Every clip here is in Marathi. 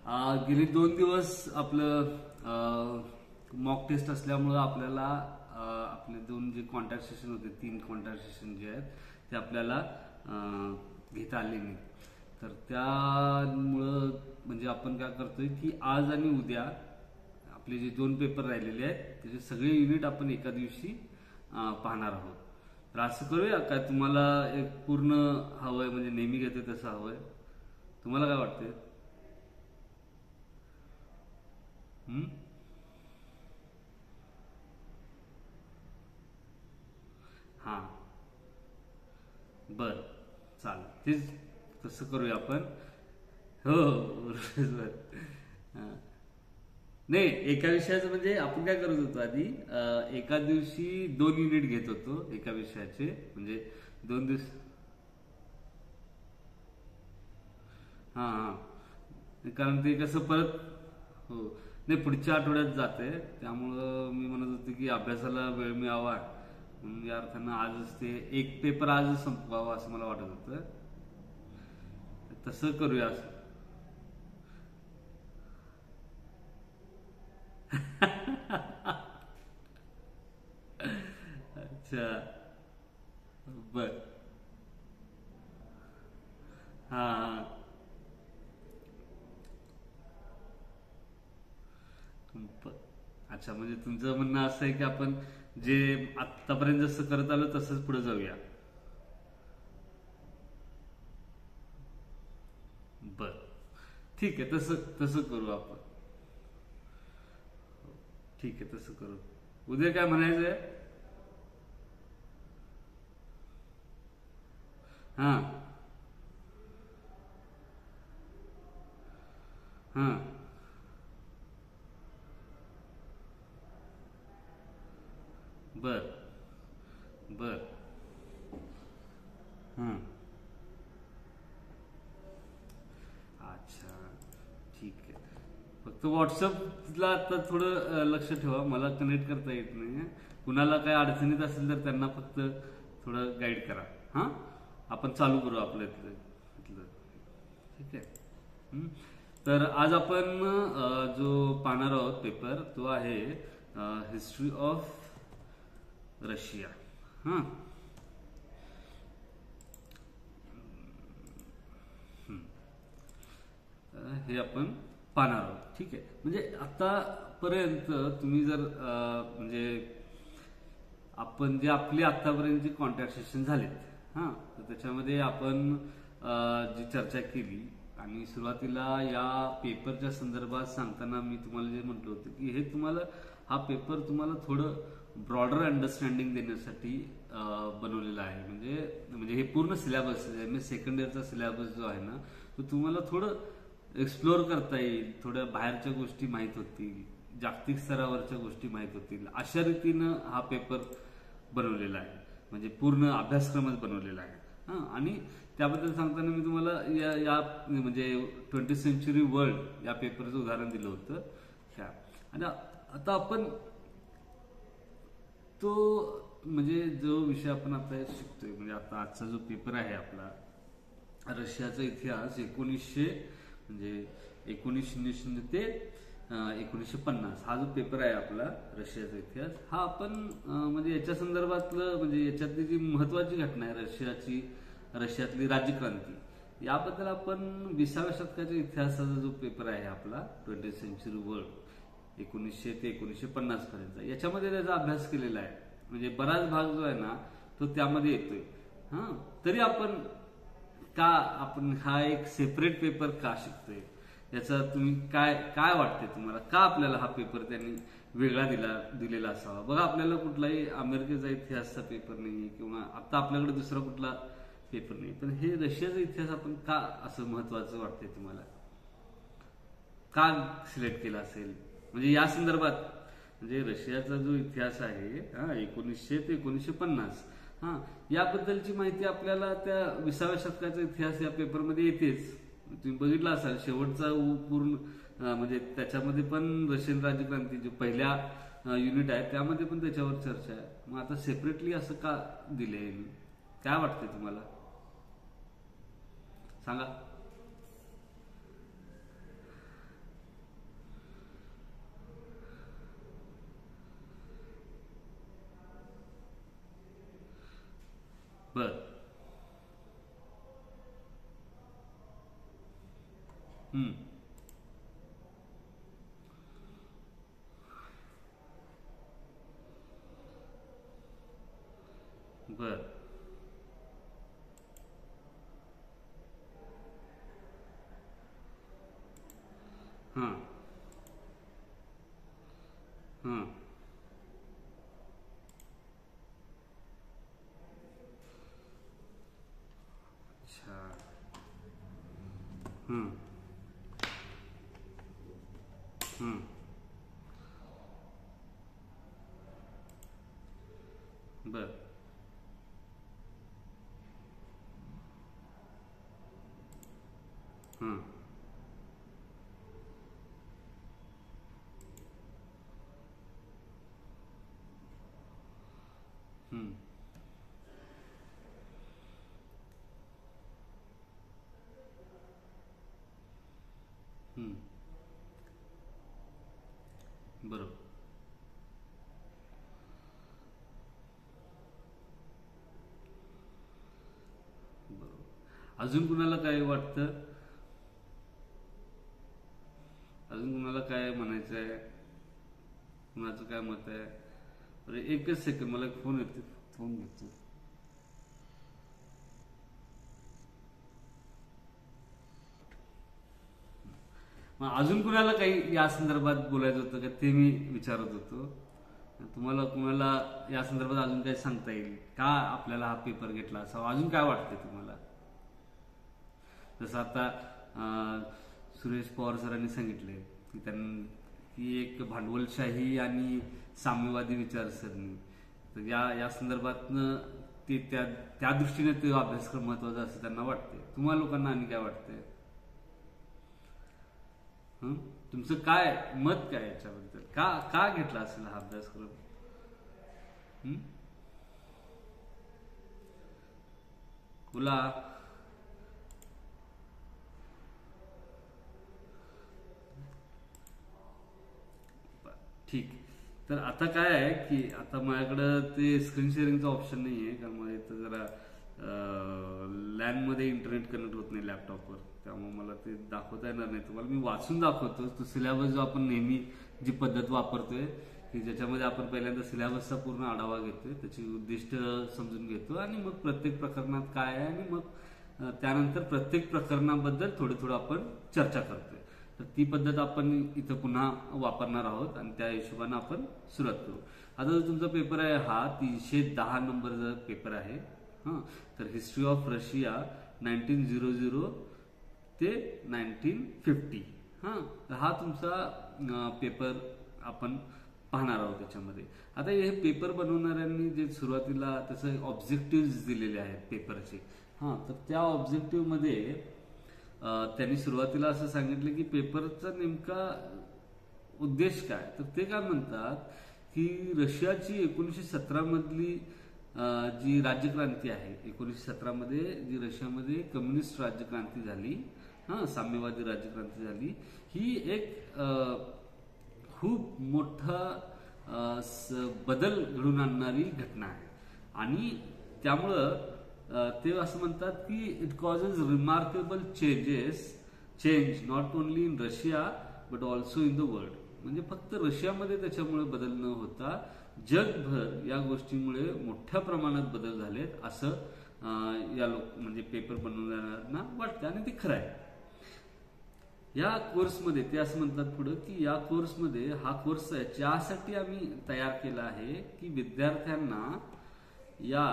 गेली 2 दिवस आपलं मॉक टेस्ट असल्यामुळं आपल्याला आपले 2 जे कॉन्टॅक्ट सेशन होते, 3 कॉन्टॅक्ट सेशन जे आहेत ते आपल्याला घेता आले नाही. तर त्यामुळं म्हणजे आपण काय करतोय की आज आणि उद्या आपले जे 2 पेपर राहिलेले आहेत त्याचे सगळे युनिट आपण एका दिवशी पाहणार आहोत. तर असं करूया काय, तुम्हाला एक पूर्ण हवंय म्हणजे नेहमी घेते तसं हवंय? तुम्हाला काय वाटतंय? हां, बर, चालेल, तेच तसं करूया आपण. हो हो, बर. हां. नाही, एका विषयाचं म्हणजे आपण काय करत होतो आधी, एका दिवशी 2 युनिट घेत होतो एका विषयाचे, म्हणजे 2 दिवस. हां हां, कारण ते कसं परत. हो, नाही, पुढच्या आठवड्यात जाते, त्यामुळं मी म्हणत होतो की अभ्यासाला वेळ मिळावा म्हणून या अर्थानं आजच ते एक पेपर आजच संपवावा असं मला वाटत होतं. तसं करूया असं. अच्छा, बर. हां हां. प- अच्छा, म्हणजे तुमचं म्हणणं असं आहे की आपण जे आत्तापर्यंत जसं करत आलो तसंच पुढे जाऊया. बर, ठीक आहे, तसं तसं करू आपण. ठीक आहे, तसं करू. उद्या काय म्हणायचंय? हां हां. बर बर. हां. अच्छा, ठीक आहे. फक्त व्हॉट्सअपला आता थोडं लक्ष ठेवा, मला कनेक्ट करता येत नाही. कुणाला काय अडचणीत असेल तर त्यांना फक्त थोडं गाईड करा. हां, आपण चालू करू आपलं इथलं इथलं. ठीक आहे. हं? तर आज आपण जो पाहणार आहोत पेपर तो आहे हिस्ट्री ऑफ रशिया. हां. हे आपण पाहणार आहोत. ठीक आहे. म्हणजे आतापर्यंत तुम्ही जर म्हणजे आपण जे आपले आतापर्यंत कॉन्टॅक्ट सेशन झालेत, हां, तर त्याच्यामध्ये आपण जी चर्चा केली आणि सुरुवातीला या पेपरच्या संदर्भात सांगताना मी तुम्हाला जे म्हटलं होतं की हे तुम्हाला हा पेपर तुम्हाला थोडं ब्रॉडर अंडरस्टँडिंग देण्यासाठी बनवलेला आहे. म्हणजे म्हणजे हे पूर्ण सिलेबस म्हणजे सेकंड इयरचा सिलेबस जो आहे ना, तो तुम्हाला थोडं एक्सप्लोअर करता येईल, थोड्या बाहेरच्या गोष्टी माहीत होतील, जागतिक स्तरावरच्या गोष्टी माहीत होतील, अशा रीतीनं हा पेपर बनवलेला आहे. म्हणजे पूर्ण अभ्यासक्रमच बनवलेला आहे. हां, आणि त्याबद्दल सांगताना मी तुम्हाला या या म्हणजे 20th सेंचुरी वर्ल्ड या पेपरचं उदाहरण दिलं होतं. ह्या आणि आता आपण तो म्हणजे जो विषय आपण आता शिकतोय, म्हणजे आता आजचा जो पेपर आहे आपला रशियाचा इतिहास 1900 ते 1950, हा जो पेपर आहे आपला रशियाचा इतिहास, हा आपण म्हणजे याच्या संदर्भातलं म्हणजे याच्यातली जी महत्वाची घटना आहे रशियातली राज्यक्रांती, याबद्दल आपण 20व्या शतकाच्या इतिहासाचा जो पेपर आहे आपला 20th सेंचुरी वर्ल्ड 1900 ते 1950 पर्यंत, याच्यामध्ये त्याचा अभ्यास केलेला आहे. म्हणजे बराच भाग जो आहे ना तो त्यामध्ये येतोय. हां, तरी आपण हा एक सेपरेट पेपर का शिकतोय, याचा तुम्ही काय काय वाटते तुम्हाला, का आपल्याला हा पेपर त्यांनी वेगळा दिलेला असावा? बघा, आपल्याला कुठलाही अमेरिकेचा इतिहासचा पेपर नाही किंवा आता आपल्याकडे दुसरा कुठला पेपर नाही, पण हे रशियाचा इतिहास आपण का असं महत्वाचं वाटतंय तुम्हाला? का सिलेक्ट केला असेल म्हणजे या संदर्भात? म्हणजे रशियाचा जो इतिहास आहे, हा, 1900 ते 1950, हा, याबद्दलची माहिती आपल्याला त्या 20व्या शतकाचा इतिहास या पेपरमध्ये येतेच. तुम्ही बघितला असाल शेवटचा पूर्ण म्हणजे त्याच्यामध्ये पण रशियन राज्यक्रांती जो पहिल्या युनिट आहे त्यामध्ये पण त्याच्यावर चर्चा आहे. मग आता सेपरेटली असं का दिलंय? काय वाटतंय तुम्हाला, सांगा. हम्म. बर. हां. हां. अच्छा. हं. हं. बर. हं. हं. हं. बरोबर. बरोबर. अजून कुणाला काय वाटतं? अजून कुणाला काय म्हणायचं आहे? कुणाचं काय मत आहे? अरे एकच सेकंड, मला एक फोन येतो. फोन घेतो. मग अजून कुणाला काही या संदर्भात बोलायचं होतं का ते मी विचारत होतो. तुम्हाला कुणाला या संदर्भात अजून काही सांगता येईल का? आपल्याला हा पेपर घेतला असा अजून काय वाटतंय तुम्हाला? जसं आता सुरेश पवार सरांनी सांगितले की ही एक भांडवलशाही आणि साम्यवादी विचारसरणी, तर या संदर्भातनं ते त्या दृष्टीने तो अभ्यासक्रम महत्वाचा असं त्यांना वाटते. तुम्हाला लोकांना आणि काय वाटतंय? हं? तुमचं काय मत काय याच्याबद्दल? का का घेतला असेल हा अभ्यासक्रम? हं? बोला. ठीक. तर आता काय आहे की आता माझ्याकडं ते स्क्रीन शेअरिंगचं ऑप्शन नाही आहे, कारण मला इथं जरा लॅनमध्ये इंटरनेट कनेक्ट होत नाही लॅपटॉपवर, त्यामुळे मला ते दाखवता येणार नाही तुम्हाला. मी वाचून दाखवतो तो सिलेबस जो आपण नेहमी जी पद्धत वापरतोय की ज्याच्यामध्ये आपण पहिल्यांदा सिलेबसचा पूर्ण आढावा घेतोय, त्याची उद्दिष्ट समजून घेतो आणि मग प्रत्येक प्रकरणात काय आहे आणि मग त्यानंतर प्रत्येक प्रकरणाबद्दल थोडं थोडं आपण चर्चा करतोय. तर ती पद्धत आपण इथं पुन्हा वापरणार आहोत आणि त्या हिशोबाने आपण सुरुवात करू. आता जो तुमचा पेपर आहे हा 310 नंबरचा पेपर आहे. हां. तर हिस्ट्री ऑफ रशिया 1900 ते 1950. हां. तर हा तुमचा पेपर आपण पाहणार आहोत त्याच्यामध्ये. आता हे पेपर बनवणाऱ्यांनी जे सुरुवातीला त्याचे ऑब्जेक्टिव्ह दिलेले आहेत पेपरचे. हां. तर त्या ऑब्जेक्टिव्हमध्ये त्यांनी सुरुवातीला असं सांगितलं की पेपरचा नेमका उद्देश काय. तर ते काय म्हणतात की रशियाची 1917 मधली जी राज्यक्रांती आहे, 1917 मध्ये जी रशियामध्ये कम्युनिस्ट राज्यक्रांती झाली, साम्यवादी राज्यक्रांती झाली, ही एक खूप मोठा बदल घडून आणणारी घटना आहे. आणि त्यामुळं ते असं म्हणतात की it causes remarkable change not only in Russia but also in the world. म्हणजे फक्त रशियामध्ये त्याच्यामुळे बदल न होता जगभर या गोष्टीमुळे मोठ्या प्रमाणात बदल झालेत असं या म्हणजे पेपर बनवणाऱ्यांना वाटतं आणि ते खरं आहे. या कोर्समध्ये ते असं म्हणतात पुढं की या कोर्समध्ये हा कोर्स यासाठी आम्ही तयार केला आहे की विद्यार्थ्यांना या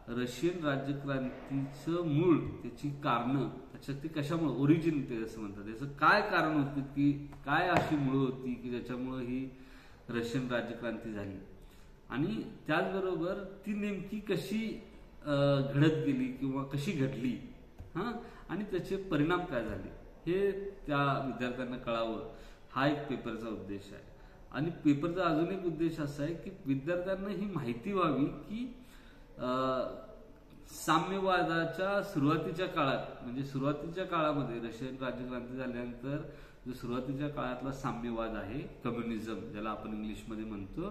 रशियन राज्यक्रांतीचं मूळ, त्याची कारणं, त्याच्यात ती कशामुळे ओरिजिन ते असं म्हणतात, त्याचं काय कारण होतं की काय अशी मुळं होती की ज्याच्यामुळे ही रशियन राज्यक्रांती झाली आणि त्याचबरोबर ती नेमकी कशी घडत गेली किंवा कशी घडली, आणि त्याचे परिणाम काय झाले हे त्या विद्यार्थ्यांना कळावं, हा एक पेपरचा उद्देश आहे. आणि पेपरचा अजून एक उद्देश असा आहे की विद्यार्थ्यांना ही माहिती व्हावी की साम्यवादाच्या सुरुवातीच्या काळात, म्हणजे सुरुवातीच्या काळामध्ये रशियन राज्यक्रांती झाल्यानंतर जो सुरुवातीच्या काळातला साम्यवाद आहे, कम्युनिझम ज्याला आपण इंग्लिशमध्ये म्हणतो,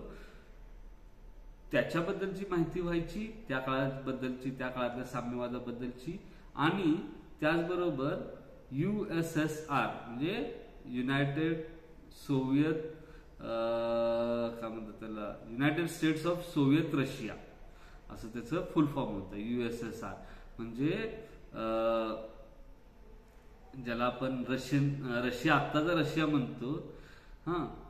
त्याच्याबद्दलची माहिती व्हायची, त्या काळाबद्दलची, त्या काळातल्या साम्यवादाबद्दलची, आणि त्याचबरोबर USSR म्हणजे युनायटेड सोव्हिएत काय म्हणतात त्याला, United states of Soviet Russia असं त्याचं फुल फॉर्म होतं. USSR म्हणजे ज्याला आपण रशिया आत्ताचा रशिया म्हणतो.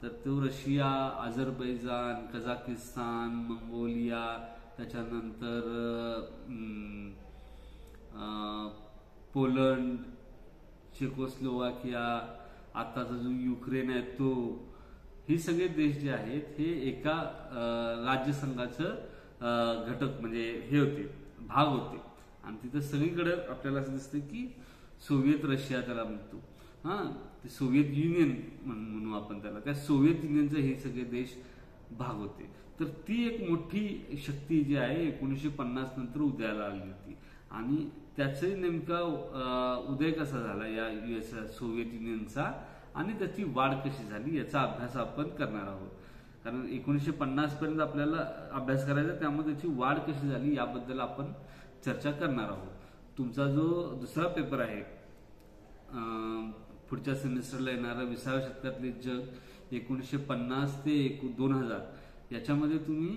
तर तो रशिया, अझरबैजान, कझाकिस्तान, मंगोलिया, त्याच्यानंतर पोलंड, चेकोस्लोवाकिया, आताचा जो युक्रेन आहे तो, ही सगळे देश जे आहेत हे एका राज्यसंघाचं घटक म्हणजे हे होते, भाग होते. आणि तिथं सगळीकडे आपल्याला असं दिसतं की सोव्हिएत रशिया त्याला म्हणतो. ते सोव्हिएत युनियन म्हणू आपण त्याला. त्या सोव्हिएत युनियनचे हे सगळे देश भाग होते. तर ती एक मोठी शक्ती जी आहे 1950 नंतर उदयाला आली होती. आणि त्याचाही नेमका उदय कसा झाला या सोव्हिएत युनियनचा आणि त्याची वाढ कशी झाली याचा अभ्यास आपण करणार आहोत. कारण 1950 पर्यंत आपल्याला अभ्यास करायचा, त्यामुळे त्याची वाढ कशी झाली याबद्दल आपण चर्चा करणार आहोत. तुमचा जो दुसरा पेपर आहे पुढच्या सेमिस्टरला येणारा 20व्या शतकातले जग 1950 ते 2000 याच्यामध्ये तुम्ही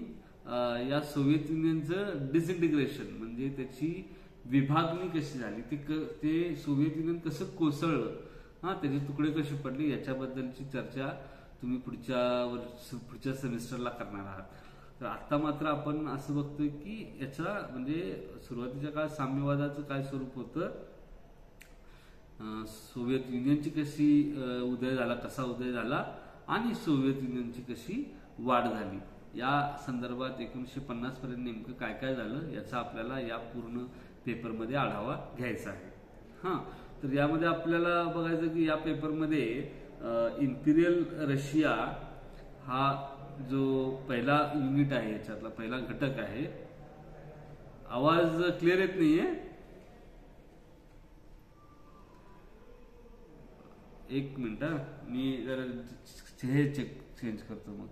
या सोव्हिएत युनियनचं डिसइंटिग्रेशन म्हणजे त्याची विभागणी कशी झाली, ते सोव्हिएत युनियन कसं कोसळलं, त्याचे तुकडे कसे पडले याच्याबद्दलची चर्चा तुम्ही पुढच्या सेमिस्टरला करणार आहात. तर आता मात्र आपण असं बघतोय की याचा म्हणजे सुरुवातीच्या काळात साम्यवादाचं काय स्वरूप होतं, सोव्हिएत युनियनची कशी उदय झाला, कसा उदय झाला आणि सोव्हिएत युनियनची कशी वाढ झाली, या संदर्भात 1950 पर्यंत नेमकं काय काय झालं याचा आपल्याला या पूर्ण पेपरमध्ये आढावा घ्यायचा आहे. तर यामध्ये आपल्याला बघायचं की या पेपरमध्ये इम्पिरियल रशिया हा जो पहिला युनिट आहे, याच्यातला पहिला घटक आहे. आवाज क्लिअर येत नाहीये, एक मिनिट मी जरा हे चेंज करतो मग.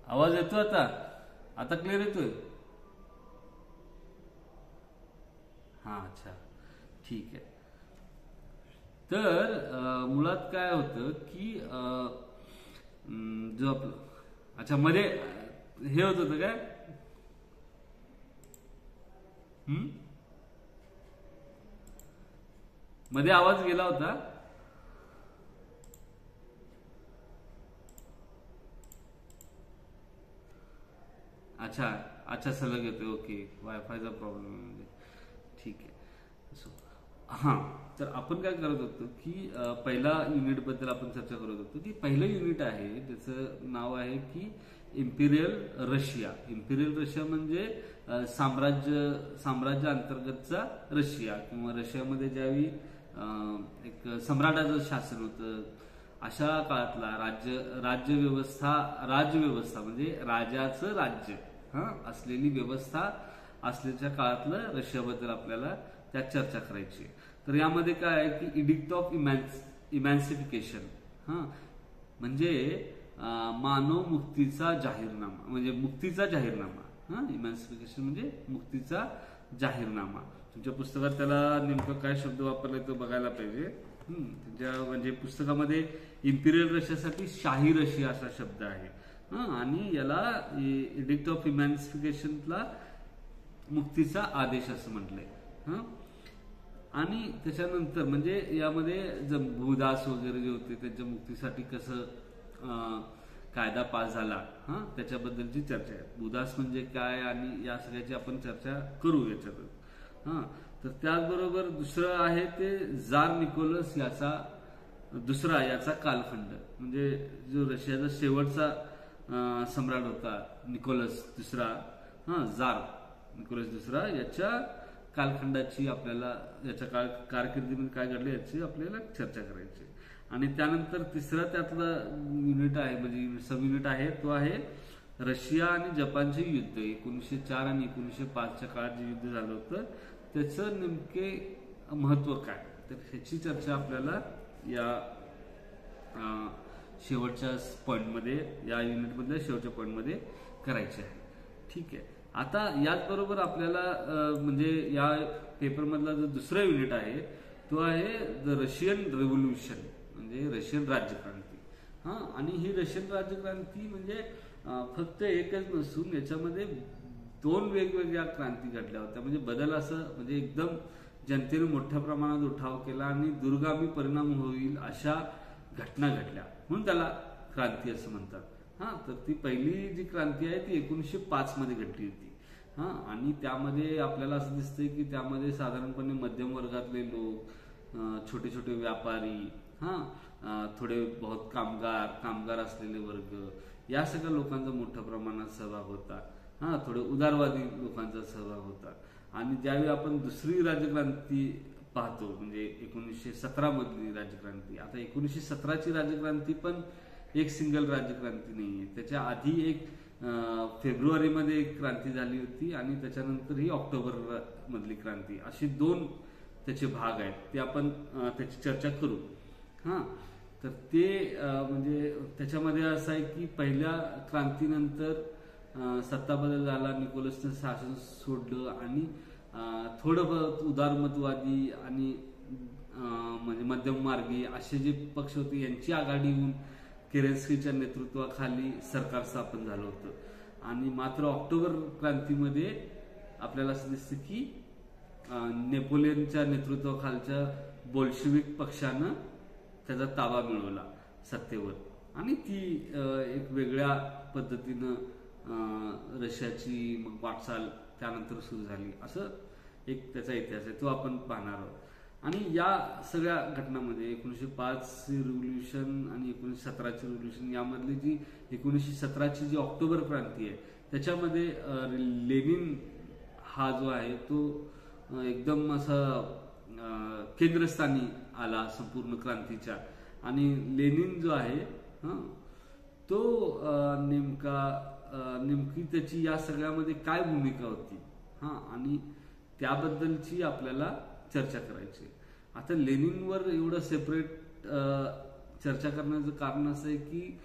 आवाज येतो आता क्लिअर येतोय? अच्छा, ठीक आहे. तर मुळात काय होतं की जो आपलं अच्छा मध्ये हे होत होतं काय, मध्ये आवाज गेला होता. अच्छा सलग येतोय. ओके, वायफायचा प्रॉब्लेम म्हणजे ठीक आहे. तर आपण काय करत होतो की पहिला युनिट बद्दल आपण चर्चा करत होतो की पहिलं युनिट आहे त्याचं नाव आहे की इम्पिरियल रशिया. इम्पिरियल रशिया म्हणजे साम्राज्य अंतर्गतचा रशिया, किंवा रशियामध्ये ज्यावेळी एक सम्राटाचं शासन होतं अशा काळातला राजव्यवस्था म्हणजे राजाचं राज्य असलेली व्यवस्था असल्याच्या काळातलं रशियाबद्दल आपल्याला त्यात चर्चा करायची. तर यामध्ये काय आहे की इडिक्ट ऑफ इमॅन्सिफिकेशन म्हणजे मानव मुक्तीचा जाहीरनामा, म्हणजे मुक्तीचा जाहीरनामा. इमॅन्सिफिकेशन म्हणजे मुक्तीचा जाहीरनामा. तुमच्या पुस्तकात त्याला नेमकं काय शब्द वापरलाय तो बघायला पाहिजे. म्हणजे पुस्तकामध्ये इम्पिरियल रशियासाठी शाही रशिया असा शब्द आहे, आणि याला इडिक्ट ऑफ इमॅन्सिफिकेशनला मुक्तीचा आदेश असं म्हटलंय. आणि त्याच्यानंतर म्हणजे यामध्ये भूदास वगैरे जे होते त्यांच्या मुक्तीसाठी कसं कायदा पास झाला त्याच्याबद्दलची चर्चा आहे. भूदास म्हणजे काय आणि या सगळ्याची आपण चर्चा करू याच्यात. तर त्याचबरोबर दुसरं आहे ते झार निकोलस याचा कालखंड, म्हणजे जो रशियाचा शेवटचा सम्राट होता निकोलस दुसरा, झार निकोलस दुसरा, याच्या कालखंडाची आपल्याला याच्या कारकिर्दीमध्ये काय घडलं याची आपल्याला चर्चा करायची. आणि त्यानंतर तिसरा त्यातला युनिट आहे म्हणजे सब युनिट आहे तो आहे रशिया आणि जपानचे युद्ध 1904 आणि 1905च्या काळात जे युद्ध झालं होतं त्याचं नेमके महत्व काय, तर ह्याची चर्चा आपल्याला या शेवटच्या पॉइंटमध्ये, या युनिटमधल्या शेवटच्या पॉइंटमध्ये करायचे आहे. ठीक आहे. आता याचबरोबर आपल्याला म्हणजे या पेपरमधला जो दुसरा युनिट आहे तो आहे द रशियन रेव्होल्युशन, म्हणजे रशियन राज्यक्रांती. आणि ही रशियन राज्यक्रांती म्हणजे फक्त एकच नसून याच्यामध्ये 2 वेगवेगळ्या क्रांती घडल्या होत्या. म्हणजे बदल असं म्हणजे एकदम जनतेने मोठ्या प्रमाणात उठाव केला आणि दुर्गामी परिणाम होईल अशा घटना घडल्या, म्हणून त्याला क्रांती असं म्हणतात. तर ती पहिली जी क्रांती आहे ती 1905 मध्ये घडली होती. आणि त्यामध्ये आपल्याला असं दिसतंय की त्यामध्ये साधारणपणे मध्यम वर्गातले लोक, छोटे छोटे व्यापारी, थोडे बहुत कामगार असलेले वर्ग, या सगळ्या लोकांचा मोठ्या प्रमाणात सहभाग होता. थोडे उदारवादी लोकांचा सहभाग होता. आणि ज्यावेळी आपण दुसरी राज्यक्रांती पाहतो म्हणजे 1917 मधली राज्यक्रांती, आता 1917ची राज्यक्रांती पण एक सिंगल राज्यक्रांती नाहीये. त्याच्या आधी एक फेब्रुवारीमध्ये एक क्रांती झाली होती आणि त्याच्यानंतर ही ऑक्टोबर मधली क्रांती, अशी 2 त्याचे भाग आहेत. ते आपण त्याची चर्चा करू. तर ते म्हणजे त्याच्यामध्ये असं आहे की पहिल्या क्रांतीनंतर सत्ता बदल झाला, निकोलसनं शासन सोडलं आणि थोडं बहुत उदारमतवादी आणि म्हणजे मध्यम मार्गी असे जे पक्ष होते यांची आघाडी होऊन केरेन्स्कीच्या नेतृत्वाखाली सरकार स्थापन झालं होतं. आणि मात्र ऑक्टोबर क्रांतीमध्ये आपल्याला असं दिसतं की नेपोलियनच्या नेतृत्वाखालच्या बोल्शेविक पक्षानं त्याचा ताबा मिळवला सत्तेवर आणि ती एक वेगळ्या पद्धतीनं रशियाची मग वाटचाल त्यानंतर सुरू झाली. असं एक त्याचा इतिहास आहे, तो आपण पाहणार आहोत. आणि या सगळ्या घटनांमध्ये 1905ची रिव्होल्युशन आणि 1917ची रिव्होल्युशन यामधली जी 1917ची जी ऑक्टोबर क्रांती आहे त्याच्यामध्ये लेनिन हा जो आहे तो एकदम असा केंद्रस्थानी आला संपूर्ण क्रांतीच्या. आणि लेनिन जो आहे तो नेमकी त्याची या सगळ्यामध्ये काय भूमिका होती आणि त्याबद्दलची आपल्याला चर्चा करायची. आता लेनिनवर एवढं सेपरेट चर्चा करण्याचं कारण असं आहे की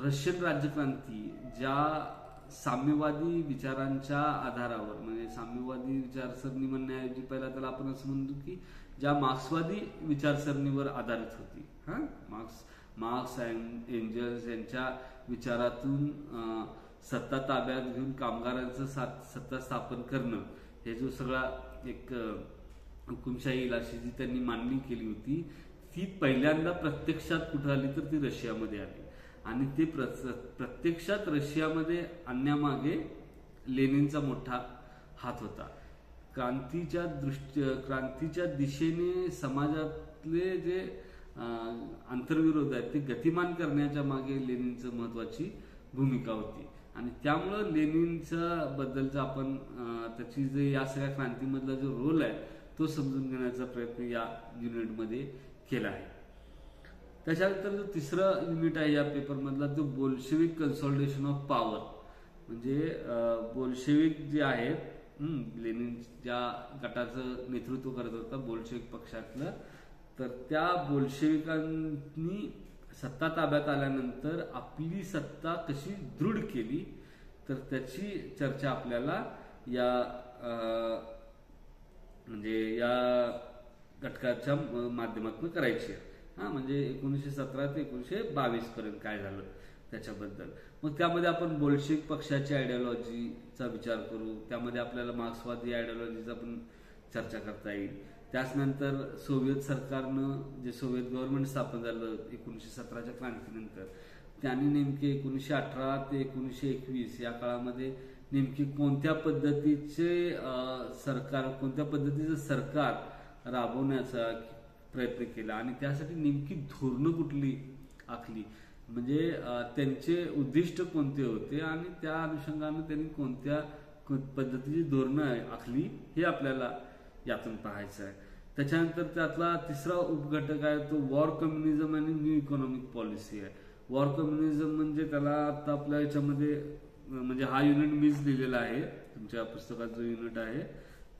रशियन राज्यक्रांती ज्या साम्यवादी विचारांच्या आधारावर, म्हणजे साम्यवादी विचारसरणी म्हणण्याऐवजी पहिला त्याला आपण असं म्हणतो की ज्या मार्क्सवादी विचारसरणीवर आधारित होती. मार्क्स अँड एंजल्स यांच्या विचारातून सत्ता ताब्यात घेऊन कामगारांचं सत्ता स्थापन करणं, हे जो सगळा एक हुकुमशाही येईल अशी जी त्यांनी मांडणी केली होती ती पहिल्यांदा प्रत्यक्षात कुठं आली तर ती रशियामध्ये आली. आणि ते प्रत्यक्षात रशियामध्ये आणण्यामागे लेनिनचा मोठा हात होता. क्रांतीच्या दिशेने समाजातले जे आंतरविरोध आहेत ते गतिमान करण्याच्या मागे लेनिनचं महत्वाची भूमिका होती. आणि त्यामुळं लेनिनच्या बद्दलचा आपण त्याची जे या सगळ्या क्रांतीमधला जो रोल आहे तो समजून घेण्याचा प्रयत्न या युनिटमध्ये केला आहे. त्याच्यानंतर जो तिसरा युनिट आहे या पेपरमधला तो बोल्शेविक कन्सॉलिडेशन ऑफ पॉवर, म्हणजे बोल्शेविक जे आहेत, लेनिन ज्या गटाचं नेतृत्व करत होता बोल्शेविक पक्षातलं, तर त्या बोल्शेविकांनी सत्ता ताब्यात आल्यानंतर आपली सत्ता कशी दृढ केली तर त्याची चर्चा आपल्याला या म्हणजे या घटकाच्या माध्यमातून करायची आहे. म्हणजे 1917 ते 1922 पर्यंत काय झालं त्याच्याबद्दल. मग त्यामध्ये आपण बोल्शेविक पक्षाची आयडिओलॉजीचा विचार करू, त्यामध्ये आपल्याला मार्क्सवादी आयडिओलॉजीचा पण चर्चा करता येईल. त्याचनंतर सोव्हिएत सरकारनं जे सोव्हिएत गव्हर्नमेंट स्थापन झालं 1917च्या क्रांतीनंतर, त्यांनी नेमके 1918 ते 1921 या काळामध्ये नेमकी कोणत्या पद्धतीचं सरकार राबवण्याचा प्रयत्न केला आणि त्यासाठी नेमकी धोरणं कुठली आखली, म्हणजे त्यांचे उद्दिष्ट कोणते होते आणि त्या अनुषंगाने त्यांनी कोणत्या पद्धतीची धोरणं आखली हे आपल्याला यातून पाहायचं आहे. त्याच्यानंतर त्यातला तिसरा उपघटक आहे तो वॉर कम्युनिझम आणि न्यू इकॉनॉमिक पॉलिसी आहे. वॉर कम्युनिझम म्हणजे त्याला आता आपल्या याच्यामध्ये म्हणजे हा युनिट मीच लिहिलेला आहे, तुमच्या पुस्तकात जो युनिट आहे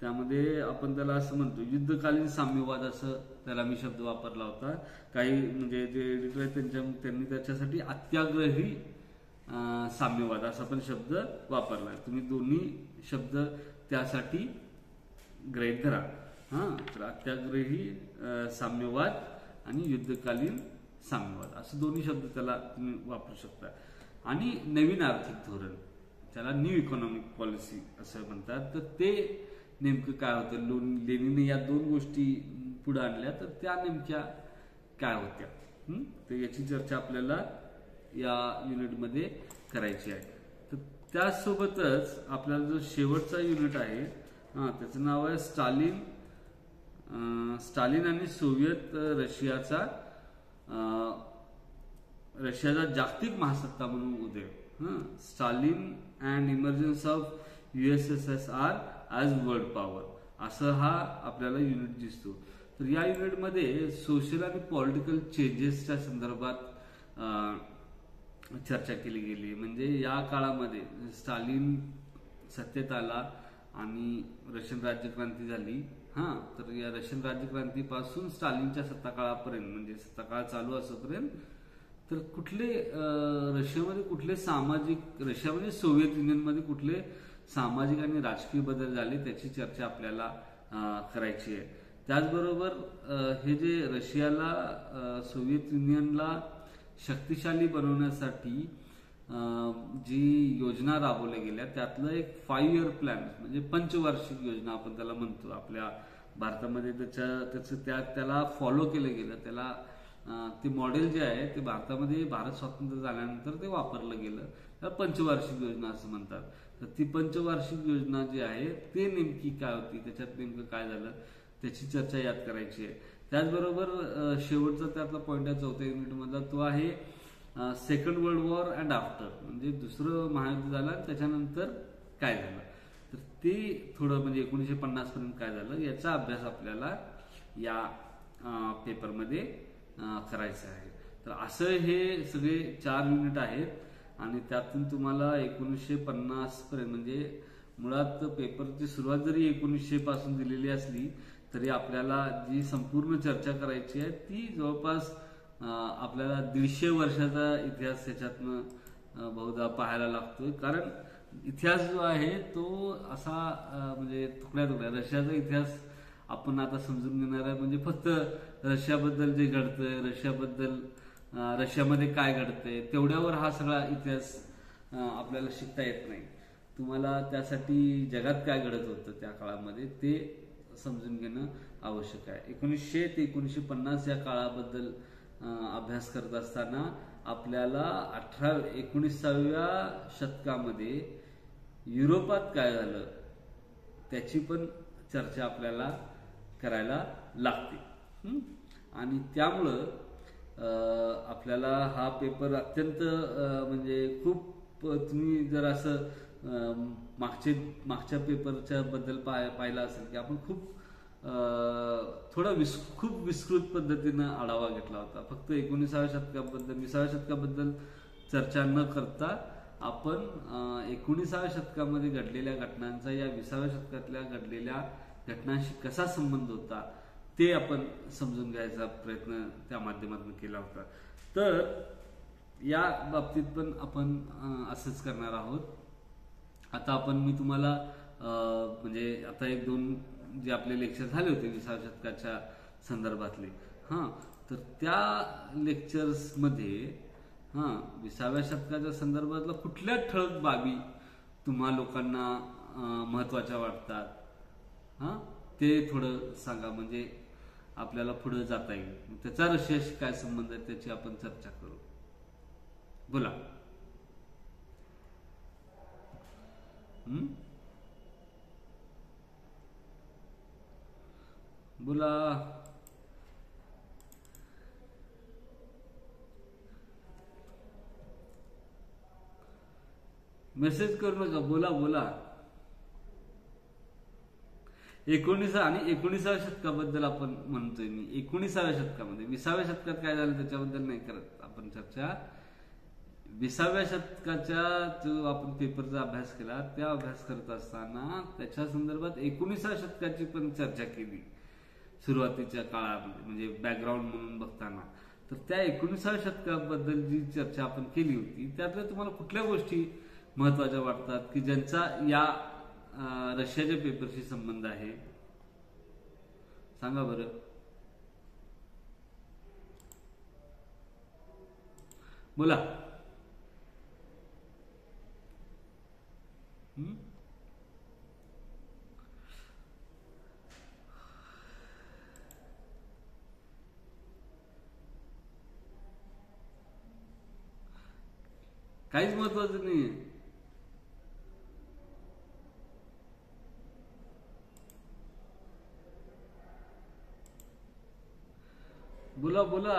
त्यामध्ये आपण त्याला असं म्हणतो युद्धकालीन साम्यवाद, असं त्याला मी शब्द वापरला होता. काही म्हणजे जे एडिटर आहेत त्यांनी त्याच्यासाठी अत्याग्रही साम्यवाद असा पण शब्द वापरला. तुम्ही दोन्ही शब्द त्यासाठी गृहीत धरा. तर अत्याग्रही साम्यवाद आणि युद्धकालीन साम्यवाद असं दोन्ही शब्द त्याला तुम्ही वापरू शकता. आणि नवीन आर्थिक धोरण, त्याला न्यू इकॉनॉमिक पॉलिसी असं म्हणतात. तर ते नेमकं काय होतं, लेनिनने या दोन गोष्टी पुढे आणल्या, तर त्या नेमक्या काय होत्या, तर याची चर्चा आपल्याला या युनिटमध्ये करायची आहे. तर त्यासोबतच आपल्याला जो शेवटचा युनिट आहे त्याचं नाव आहे स्टालिन आणि सोव्हिएत रशियाचा जागतिक महासत्ता म्हणून उदय. Stalin and emergence of USSR as world power, असं हा आपल्याला युनिट दिसतो. तर या युनिटमध्ये सोशल आणि पॉलिटिकल चेंजेसच्या संदर्भात चर्चा केली गेली. म्हणजे या काळामध्ये स्टालिन सत्तेत आला आणि रशियन राज्यक्रांती झाली. तर या रशियन राज्यक्रांतीपासून स्टालिनच्या सत्ताकाळापर्यंत, म्हणजे सत्ताकाळ चालू असेपर्यंत, तर रशियामध्ये कुठले सामाजिक, रशिया म्हणजे सोव्हिएत युनियनमध्ये कुठले सामाजिक आणि राजकीय बदल झाले त्याची चर्चा आपल्याला करायची आहे. त्याचबरोबर हे जे रशियाला, सोव्हिएत युनियनला शक्तिशाली बनवण्यासाठी जी योजना राबवल्या गेल्या त्यातलं एक 5 year प्लॅन, म्हणजे पंचवार्षिक योजना आपण त्याला म्हणतो. आपल्या भारतामध्ये त्याला फॉलो केलं गेलं. त्याला ते मॉडेल जे आहे ते भारतामध्ये भारत स्वातंत्र्य झाल्यानंतर ते वापरलं गेलं. त्याला पंचवार्षिक योजना असं म्हणतात. तर ती पंचवार्षिक योजना जी आहे ते नेमकी काय होती, त्याच्यात नेमकं काय झालं त्याची चर्चा यात करायची आहे. त्याचबरोबर शेवटचा त्यातला पॉईंट आहे चौथ्या युनिटमधला, तो आहे second world war and after, म्हणजे दुसरं महायुद्ध झालं आणि त्याच्यानंतर काय झालं. तर ते थोडं म्हणजे 1950 पर्यंत काय झालं याचा अभ्यास आपल्याला या पेपरमध्ये करायचं आहे. तर असं हे सगळे 4 युनिट आहेत आणि त्यातून तुम्हाला 1950 पर्यंत, म्हणजे मुळात पेपरची सुरुवात जरी 1900 पासून दिलेली असली तरी आपल्याला जी संपूर्ण चर्चा करायची आहे ती जवळपास आपल्याला 150 वर्षाचा इतिहास त्याच्यातनं बहुधा पाहायला लागतोय. कारण इतिहास जो आहे तो असा म्हणजे तुकड्या तुकड्या, रशियाचा इतिहास आपण आता समजून घेणार आहे. म्हणजे फक्त रशियाबद्दल जे घडतंय, रशियामध्ये काय घडतंय तेवढ्यावर हा सगळा इतिहास आपल्याला शिकता येत नाही. तुम्हाला त्यासाठी जगात काय घडत होतं त्या काळामध्ये ते समजून घेणं आवश्यक आहे. 1900 ते 1950 या काळाबद्दल अभ्यास करत असताना आपल्याला 19व्या शतकामध्ये युरोपात काय झालं त्याची पण चर्चा आपल्याला करायला लागते. आणि त्यामुळं आपल्याला हा पेपर अत्यंत म्हणजे खूप, तुम्ही जर असं मागच्या पेपरच्या बद्दल पाहिलं असेल की आपण खूप विस्तृत पद्धतीनं आढावा घेतला होता. फक्त 19व्या शतकाबद्दल 20व्या शतकाबद्दल चर्चा न करता आपण 19व्या शतकामध्ये घडलेल्या घटनांचा या 20व्या शतकातल्या घडलेल्या घटनांशी कसा संबंध होता ते आपण समजून घ्यायचा प्रयत्न त्या माध्यमातून केला होता. तर या बाबतीत पण आपण असंच करणार आहोत. आता मी तुम्हाला म्हणजे आता 1-2 जे आपले लेक्चर झाले होते 20व्या शतकाच्या संदर्भातले, तर त्या लेक्चर्समध्ये 20व्या शतकाच्या संदर्भातला कुठल्या ठळक बाबी तुम्हा लोकांना महत्वाच्या वाटतात ते थोडं सांगा, म्हणजे आपल्याला पुढे जाता येईल. त्याचा रशियाशी काय संबंध आहे त्याची आपण चर्चा करू. बोला. बोला. मेसेज करू नका, बोला. 19व्या शतकाबद्दल आपण म्हणतोय मी. 19व्या शतकामध्ये 20व्या शतकात काय झालं त्याच्याबद्दल नाही करत आपण चर्चा. 20व्या शतकाच्या जो आपण पेपरचा अभ्यास केला त्या अभ्यास करत असताना त्याच्या संदर्भात 19व्या शतकाची पण चर्चा केली सुरुवातीच्या काळामध्ये, म्हणजे बॅकग्राऊंड म्हणून बघताना. तर त्या 19व्या शतकाबद्दल जी चर्चा आपण केली होती त्यातल्या तुम्हाला कुठल्या गोष्टी महत्वाच्या वाटतात की ज्यांचा या रशियाच्या पेपरशी संबंध आहे, सांगा बरं. बोला. काहीच महत्वाचं नाहीये. बोला बोला.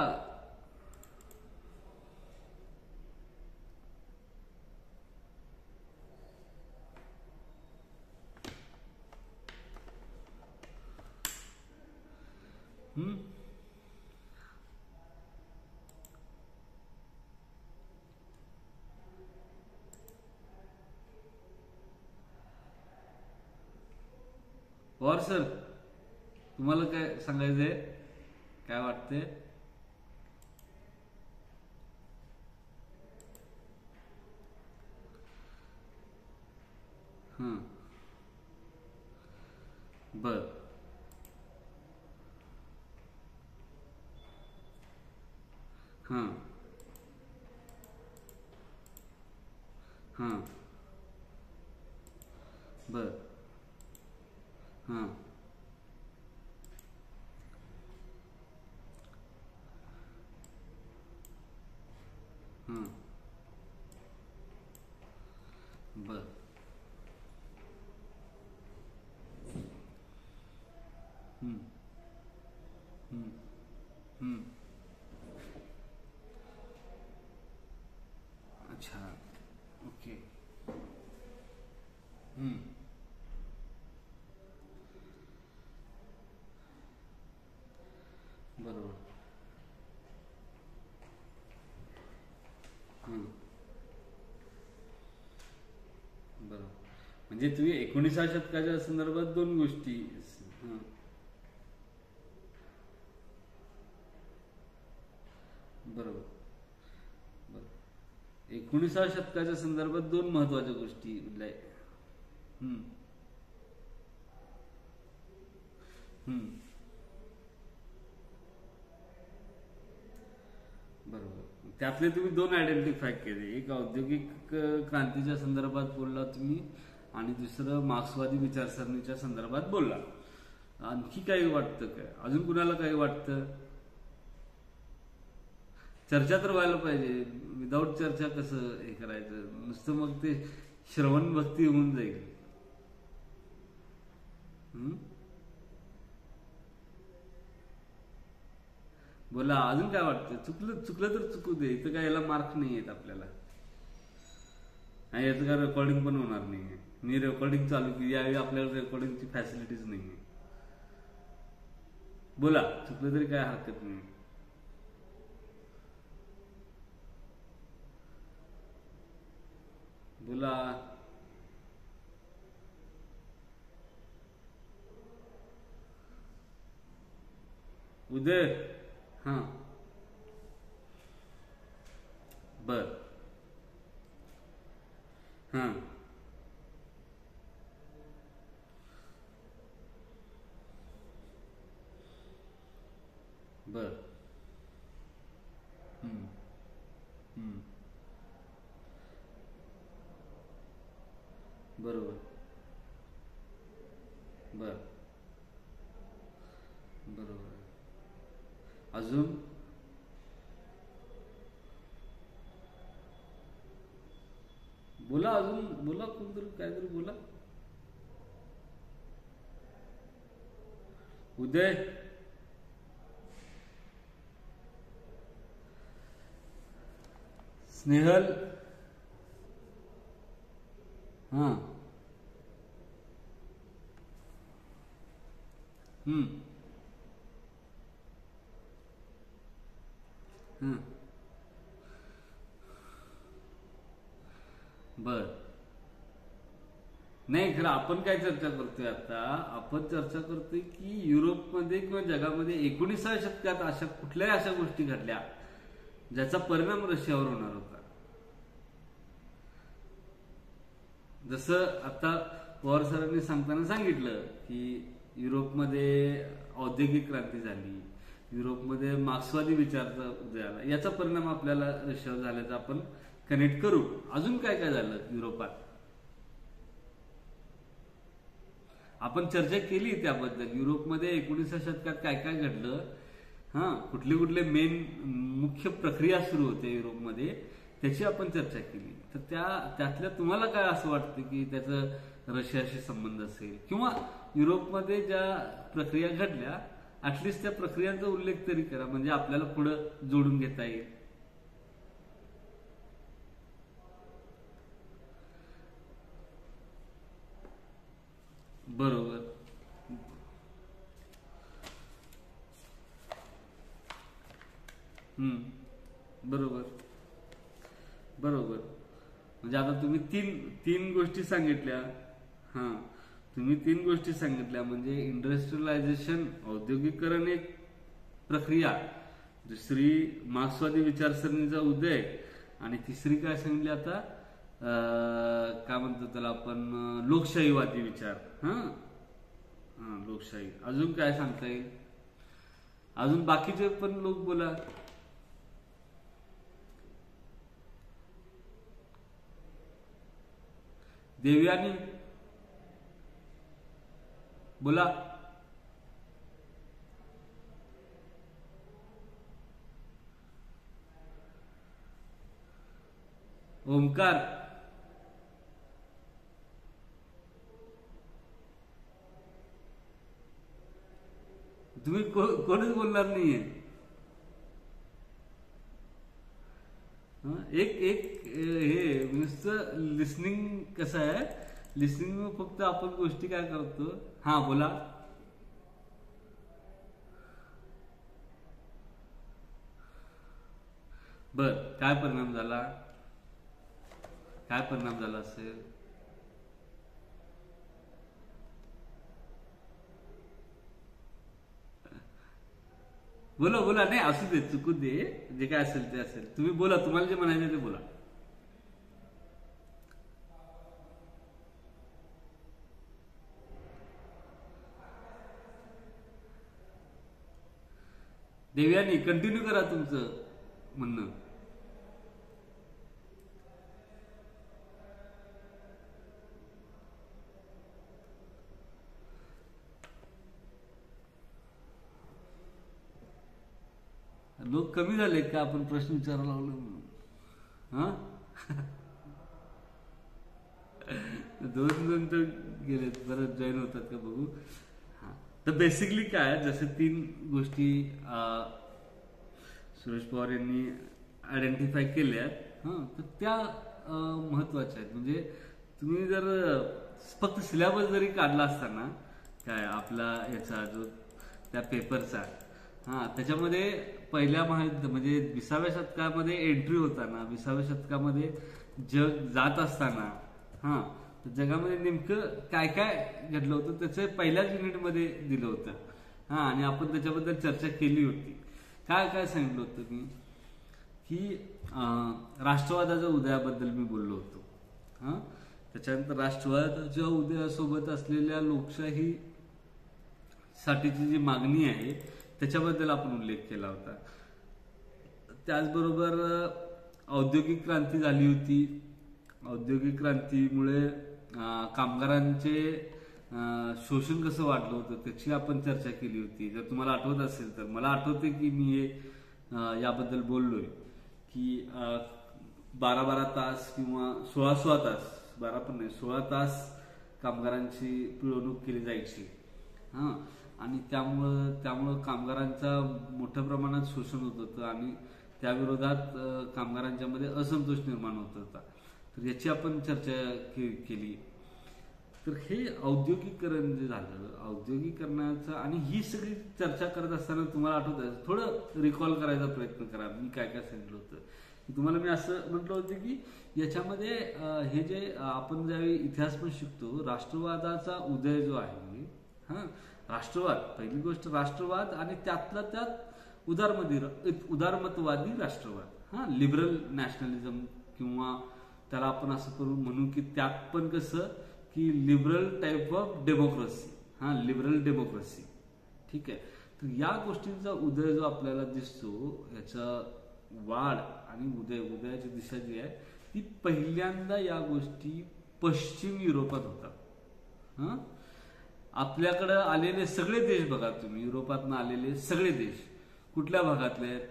पवार सर, तुम्हाला काय सांगायचंय, काय वाटतंय? हं. बर. हां. हां. बर. हां. हां. बर. हं. हं. हं. अच्छा. ओके. हं. बरोबर. हं. बरोबर. म्हणजे तुम्ही 19व्या शतकाच्या संदर्भात दोन गोष्टी. हं. बरोबर. बरोबर. 19व्या शतकाच्या संदर्भात दोन महत्वाच्या गोष्टी उल्लेख. हं. हं. बरोबर. त्यातले तुम्ही दोन आयडेंटिफाय केले, एक औद्योगिक क्रांतीच्या संदर्भात बोलला तुम्ही आणि दुसरं मार्क्सवादी विचारसरणीच्या संदर्भात बोलला. आणखी काही वाटतं काय, अजून कुणाला काही वाटतं? चर्चा तर व्हायला पाहिजे. विदाऊट चर्चा कसं हे करायचं, नुसतं मग ते श्रवण भक्ती होऊन जाईल. हं? बोला, अजून काय वाटतं? चुकलं चुकलं तर चुकू दे, इथं काय याला मार्क नाही आहेत आपल्याला, आणि याचं काय रेकॉर्डिंग पण होणार नाहीये. मी रेकॉर्डिंग चालू केली, यावेळी आपल्याला रेकॉर्डिंगची फॅसिलिटीज नाहीये. बोला, चुकलं तरी काय हरकत नाही. बोला. उदय. हां. बर. हां. बर. हं. हं. बरोबर. बर. बरोबर. अजून. बोला, अजून बोला, कोणतरी काहीतरी बोला. उदय. स्नेहल. हां. हं. हं. नाही, खरं आपण काय चर्चा करतोय आता, आपण चर्चा करतोय की युरोपमध्ये किंवा जगामध्ये 19व्या शतकात अशा कुठल्याही अशा गोष्टी घडल्या ज्याचा परिणाम रशियावर होणार होता. जसं आता पवार सरांनी सांगताना सांगितलं की युरोपमध्ये औद्योगिक क्रांती झाली, युरोपमध्ये मार्क्सवादी विचाराचा उदय आला, याचा परिणाम आपल्याला रशियावर झाल्याचा आपण कनेक्ट करू. अजून काय काय झालं युरोपात आपण चर्चा केली त्याबद्दल. युरोपमध्ये 19व्या शतकात काय काय घडलं, कुठले कुठले मेन मुख्य प्रक्रिया सुरू होते युरोपमध्ये, त्याची आपण चर्चा केली. तर त्यातल्या तुम्हाला काय असं वाटतं की त्याचं रशियाशी संबंध असेल, किंवा युरोपमध्ये ज्या प्रक्रिया घडल्या ऍटलिस्ट त्या प्रक्रियांचा उल्लेख तरी करा, म्हणजे आपल्याला पुढं जोडून घेता येईल. बरोबर. बरोबर. बरोबर. म्हणजे आता तुम्ही तीन तीन गोष्टी सांगितल्या. हा, तुम्ही तीन गोष्टी सांगितल्या, म्हणजे इंडस्ट्रियलायझेशन, औद्योगिकरण एक प्रक्रिया, दुसरी मार्क्सवादी विचारसरणीचा उदय, आणि तिसरी काय सांगितली आता, काय म्हणतो त्याला आपण, लोकशाहीवादी विचार. लोकशाही. अजून काय सांगता येईल? अजून बाकीचे पण लोक बोला. देवयानी बोला. ओमकार. तुम्ही कोणच बोलणार नाहीये. एक एक हे नुसतं लिसनिंग कसं आहे, लिसनिंग फक्त आपण गोष्टी काय करतो. हा बोला. बर, काय परिणाम झाला, काय परिणाम झाला असेल? बोला बोला. नाही असू दे, चुकू दे, जे काय असेल ते असेल. तुम्ही बोला, तुम्हाला जे म्हणायचं ते बोला. देवयानी कंटिन्यू करा तुमचं म्हणणं. लोक कमी झाले का आपण प्रश्न विचारायला लागलो म्हणून? हा दोन दोन तर गेलेत, परत जॉईन होतात का बघू. हा, तर बेसिकली काय, जसे तीन गोष्टी सुरेश पवार यांनी आयडेंटिफाय केल्या, तर त्या महत्वाच्या आहेत. म्हणजे तुम्ही जर फक्त सिलेबस जरी काढला असताना, काय आपला याचा जो त्या पेपरचा, त्याच्यामध्ये पहिल्या महायुद्ध म्हणजे 20व्या शतकामध्ये एंट्री होताना, 20व्या शतकामध्ये जग जात असताना, तर जगामध्ये नेमकं काय काय घडलं होतं त्याचं पहिल्याच युनिटमध्ये दिलं होतं. आणि आपण त्याच्याबद्दल चर्चा केली होती. काय काय सांगितलं होतं मी, की राष्ट्रवादाच्या उदयाबद्दल मी बोललो होतो. त्याच्यानंतर राष्ट्रवादाच्या उदयासोबत असलेल्या लोकशाही साठीची जी मागणी आहे त्याच्याबद्दल आपण उल्लेख केला होता. त्याचबरोबर औद्योगिक क्रांती झाली होती. औद्योगिक क्रांतीमुळे कामगारांचे शोषण कसं वाढलं होतं त्याची आपण चर्चा केली होती. जर तुम्हाला आठवत असेल तर मला आठवते की मी हे याबद्दल बोललोय की 12-12 तास किंवा 16-16 तास, 12 पण नाही 16 तास कामगारांची पिळवणूक केली जायची. आणि त्यामुळं कामगारांचा मोठ्या प्रमाणात शोषण होत होतं आणि त्या विरोधात कामगारांच्या मध्ये असंतोष निर्माण होत होता. तर याची आपण चर्चा केली. तर हे औद्योगिकरण जे झालं, औद्योगिकरणाचं, आणि ही सगळी चर्चा करत असताना तुम्हाला आठवत आहे, थोडं रिकॉल करायचा प्रयत्न करा मी काय काय सांगितलं होतं तुम्हाला मी असं म्हटलं होतं की याच्यामध्ये हे जे आपण ज्यावेळी इतिहास पण शिकतो, राष्ट्रवादाचा उदय जो आहे, हा राष्ट्रवाद, पहिली गोष्ट राष्ट्रवाद आणि त्यातला त्यात उदारमतवादी राष्ट्रवाद, हा लिबरल नॅशनलिझम, किंवा त्याला आपण असं करू म्हणू की त्यात पण कसं की लिबरल टाईप ऑफ डेमोक्रेसी, हा लिबरल डेमोक्रेसी, ठीक आहे. तर या गोष्टींचा उदय जो आपल्याला दिसतो, याचा वाढ आणि उदयाची दिशा जी आहे ती पहिल्यांदा या गोष्टी पश्चिम युरोपात होतात. आपल्याकडे आलेले सगळे देश बघा तुम्ही, युरोपातून आलेले सगळे देश कुठल्या भागातले आहेत,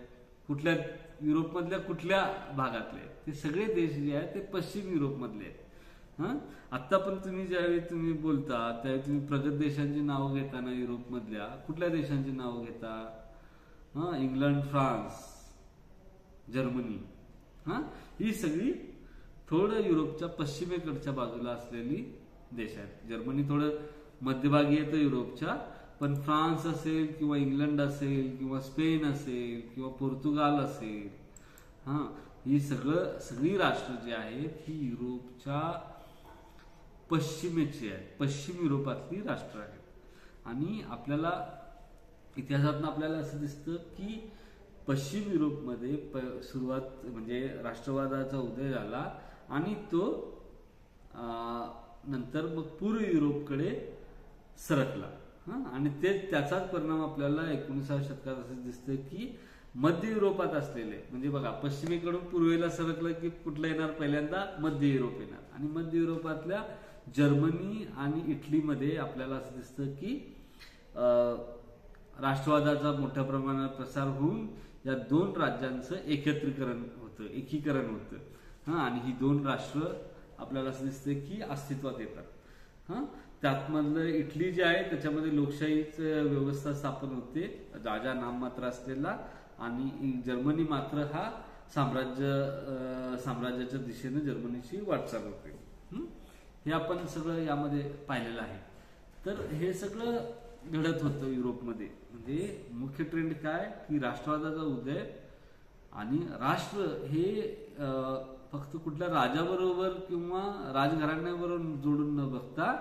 कुठल्या युरोपमधल्या कुठल्या भागातले आहेत, ते सगळे देश जे आहेत ते पश्चिम युरोपमधले आहेत. आत्ता पण तुम्ही ज्यावेळी तुम्ही बोलता त्यावेळी तुम्ही प्रगत देशांची नावं घेताना युरोपमधल्या कुठल्या देशांची नावं घेता? इंग्लंड, फ्रान्स, जर्मनी, ही सगळी थोडं युरोपच्या पश्चिमेकडच्या बाजूला असलेली देश आहेत. जर्मनी थोडं मध्यभागी येतं युरोपच्या, पण फ्रान्स असेल किंवा इंग्लंड असेल किंवा स्पेन असेल किंवा पोर्तुगाल असेल, ही सगळी राष्ट्र जी आहेत ही युरोपच्या पश्चिमेची आहेत, पश्चिम युरोपातली राष्ट्र आहेत. आणि आपल्याला इतिहासातून आपल्याला असं दिसतं की पश्चिम युरोपमध्ये सुरुवात म्हणजे राष्ट्रवादाचा उदय झाला आणि तो नंतर मग पूर्व युरोपकडे सरकला. आणि त्याचाच परिणाम आपल्याला 19व्या शतकात असं दिसतं की मध्य युरोपात असलेले, म्हणजे बघा पश्चिमेकडून पूर्वेला सरकलं की कुठलं येणार, पहिल्यांदा मध्य युरोप येणार. आणि मध्य युरोपातल्या जर्मनी आणि इटलीमध्ये आपल्याला असं दिसतं की राष्ट्रवादाचा मोठ्या प्रमाणात प्रसार होऊन या दोन राज्यांचं एकीकरण होतं. आणि ही दोन राष्ट्र आपल्याला असं दिसतं की अस्तित्वात येतात. त्यातमधलं इटली जे आहे त्याच्यामध्ये लोकशाहीचं व्यवस्था स्थापन होते, राजा नाममात्र असलेला, आणि जर्मनी मात्र हा साम्राज्याच्या दिशेने जर्मनीची वाटचाल होते. हे आपण सगळं यामध्ये पाहिलेलं आहे. तर हे सगळं घडत होतं युरोपमध्ये. म्हणजे मुख्य ट्रेंड काय की राष्ट्रवादाचा उदय, आणि राष्ट्र हे फक्त कुठल्या राजाबरोबर किंवा राजघराण्याबरोबर जोडून न बघता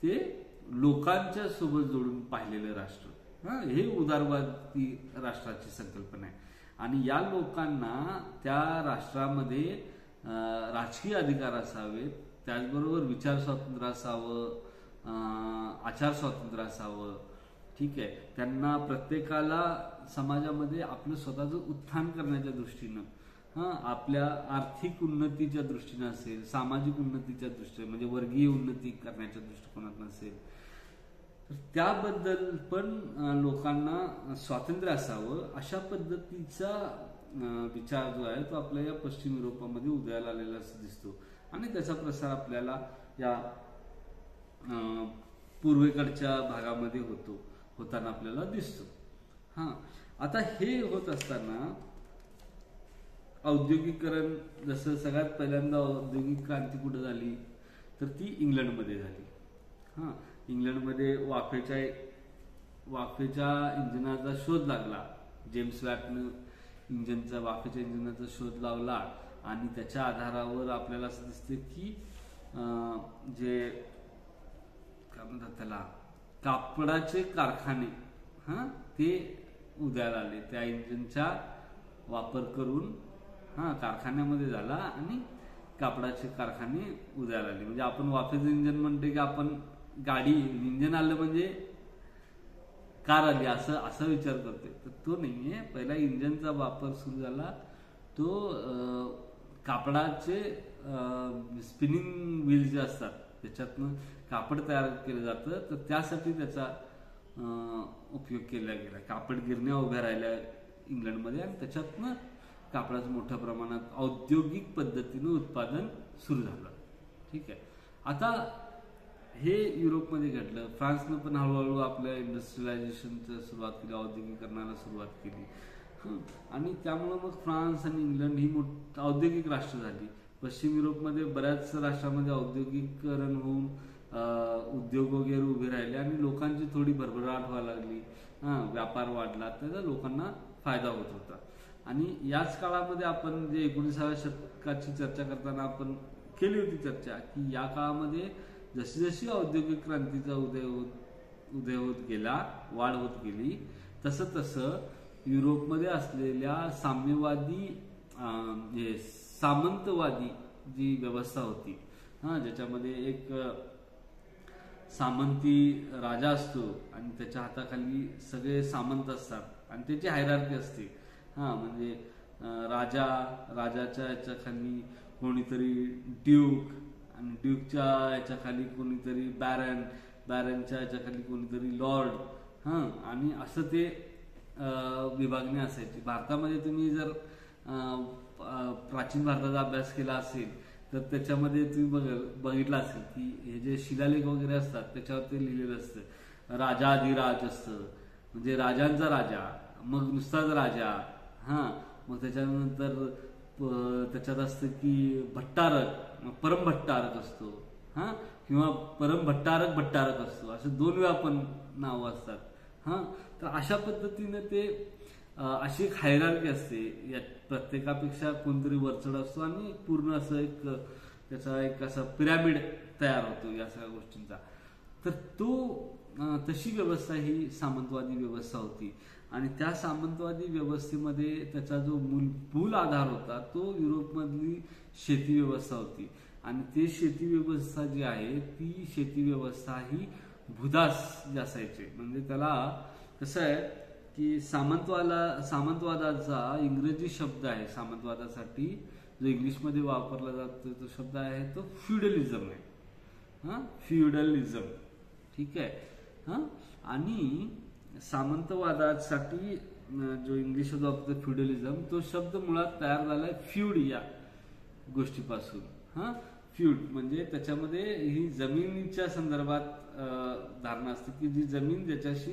ते लोकांच्या सोबत जोडून पाहिलेलं राष्ट्र, हे उदारवादी राष्ट्राची संकल्पना आहे. आणि या लोकांना त्या राष्ट्रामध्ये राजकीय अधिकार असावेत, त्याचबरोबर विचार स्वातंत्र्य असावं, आचार स्वातंत्र्य असावं, ठीक आहे. त्यांना प्रत्येकाला समाजामध्ये आपलं स्वतःचं उत्थान करण्याच्या दृष्टीनं, आपल्या आर्थिक उन्नतीच्या दृष्टीनं असेल, सामाजिक उन्नतीच्या दृष्टीने म्हणजे वर्गीय उन्नती करण्याच्या दृष्टिकोनातून असेल, तर त्याबद्दल पण लोकांना स्वातंत्र्य असावं, अशा पद्धतीचा विचार जो आहे तो आपल्या या पश्चिम युरोपामध्ये उदयाला आलेला असं दिसतो. आणि त्याचा प्रसार आपल्याला या पूर्वेकडच्या भागामध्ये होताना आपल्याला दिसतो. आता हे होत असताना औद्योगिकरण, जसं सगळ्यात पहिल्यांदा औद्योगिक क्रांती कुठे झाली तर ती इंग्लंडमध्ये झाली. इंग्लंडमध्ये वाफेच्या इंजिनाचा शोध लागला. जेम्स वॅटनं वाफेच्या इंजिनाचा शोध लावला आणि त्याच्या आधारावर आपल्याला असं दिसतं की जे काय म्हणतात त्याला कापडाचे कारखाने ते उदयाला आले. त्या इंजिनचा वापर करून कारखान्यामध्ये झाला आणि कापडाचे कारखाने उदयाला आले. म्हणजे आपण वाफेचं इंजिन म्हणते की आपण गाडी इंजिन आलं म्हणजे कार आली असं विचार करतोय, तर तो नाहीये. पहिला इंजिनचा वापर सुरू झाला तो कापडाचे स्पिनिंग व्हील जे असतात त्याच्यातनं कापड तयार केलं जातं, तर त्यासाठी त्याचा उपयोग केला गेला. कापड गिरण्या उभ्या राहिल्या इंग्लंडमध्ये आणि त्याच्यातनं कापडाचं मोठ्या प्रमाणात औद्योगिक पद्धतीनं उत्पादन सुरू झालं. ठीक आहे. आता हे युरोपमध्ये घडलं. फ्रान्सनं पण हळूहळू आपल्या इंडस्ट्रियलायझेशनचं सुरुवात केली, औद्योगिकरणाला सुरुवात केली. आणि त्यामुळं मग फ्रान्स आणि इंग्लंड ही औद्योगिक राष्ट्र झाली. पश्चिम युरोपमध्ये बऱ्याच राष्ट्रांमध्ये औद्योगिकरण होऊन उद्योग वगैरे उभे राहिले आणि लोकांची थोडी भरभराट व्हायला लागली, व्यापार वाढला, त्याचा लोकांना फायदा होत होता. आणि याच काळामध्ये आपण जे 19व्या शतकाची चर्चा करताना आपण केली होती चर्चा, की या काळामध्ये जशी जशी औद्योगिक क्रांतीचा उदय होत गेला, वाढ होत गेली, तसं तसं युरोपमध्ये असलेल्या साम्यवादी सामंतवादी जी व्यवस्था होती, ज्याच्यामध्ये एक सामंती राजा असतो आणि त्याच्या हाताखाली सगळे सामंत असतात आणि त्याची हायरार्की असते. म्हणजे राजाच्या याच्याखाली कोणीतरी ड्यूक, आणि ड्यूकच्या याच्याखाली कोणीतरी बॅरनच्या याच्याखाली कोणीतरी लॉर्ड, आणि असं ते विभागणी असायची. भारतामध्ये तुम्ही जर प्राचीन भारताचा अभ्यास केला असेल तर त्याच्यामध्ये तुम्ही बघितलं असेल की हे जे शिलालेख वगैरे असतात त्याच्यावर ते लिहिलेलं असतं, राजाधिराज असतं, म्हणजे राजांचा राजा, मग नुसताच राजा, मग त्याच्यानंतर त्याच्यात असतं की भट्टारक, परमभट्टारक असतो, किंवा परमभट्टारक असतो, असे 2 वेळा पण नावं असतात. तर अशा पद्धतीने ते अशी एक हायरार्की असते, या प्रत्येकापेक्षा कोणतरी वरचढ असतो आणि पूर्ण असं एक त्याचा एक असा पिरॅमिड तयार होतो या सगळ्या गोष्टींचा. तर तशी व्यवस्था ही सामंतवादी व्यवस्था होती. आणि त्या सामंतवादी व्यवस्थेमध्ये त्याचा जो मूल आधार होता तो युरोपमधली शेती व्यवस्था होती. आणि ती शेती व्यवस्था जी आहे ती शेती व्यवस्था ही भूदास जे असायचे, म्हणजे त्याला कसं आहे की सामंतवादाचा इंग्रजी शब्द आहे सामंतवादासाठी जो इंग्लिशमध्ये वापरला जातो तो शब्द आहे तो फ्युडलिझम आहे. फ्युडलिझम, ठीक आहे. आणि सामंतवादासाठी जो इंग्लिश वापरतो फ्युडलिझम, तो शब्द मुळात तयार झालाय फ्यूड या गोष्टीपासून. फ्यूड म्हणजे त्याच्यामध्ये ही जमिनीच्या संदर्भात धारणा असते की जी जमीन ज्याच्याशी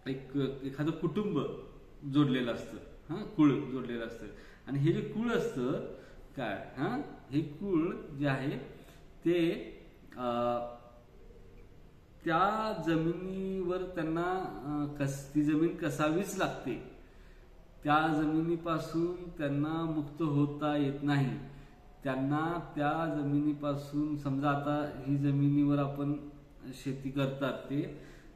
एखादं कुटुंब जोडलेलं असतं, कुळ जोडलेलं असतं. आणि हे जे कुळ असतं काय, हे कुळ जे आहे ते त्या जमिनीवर त्यांना ती जमीन कसावीच लागते, त्या जमिनीपासून त्यांना मुक्त होता येत नाही. त्यांना त्या जमिनीपासून, समजा आता ही जमिनीवर आपण शेती करतात ते,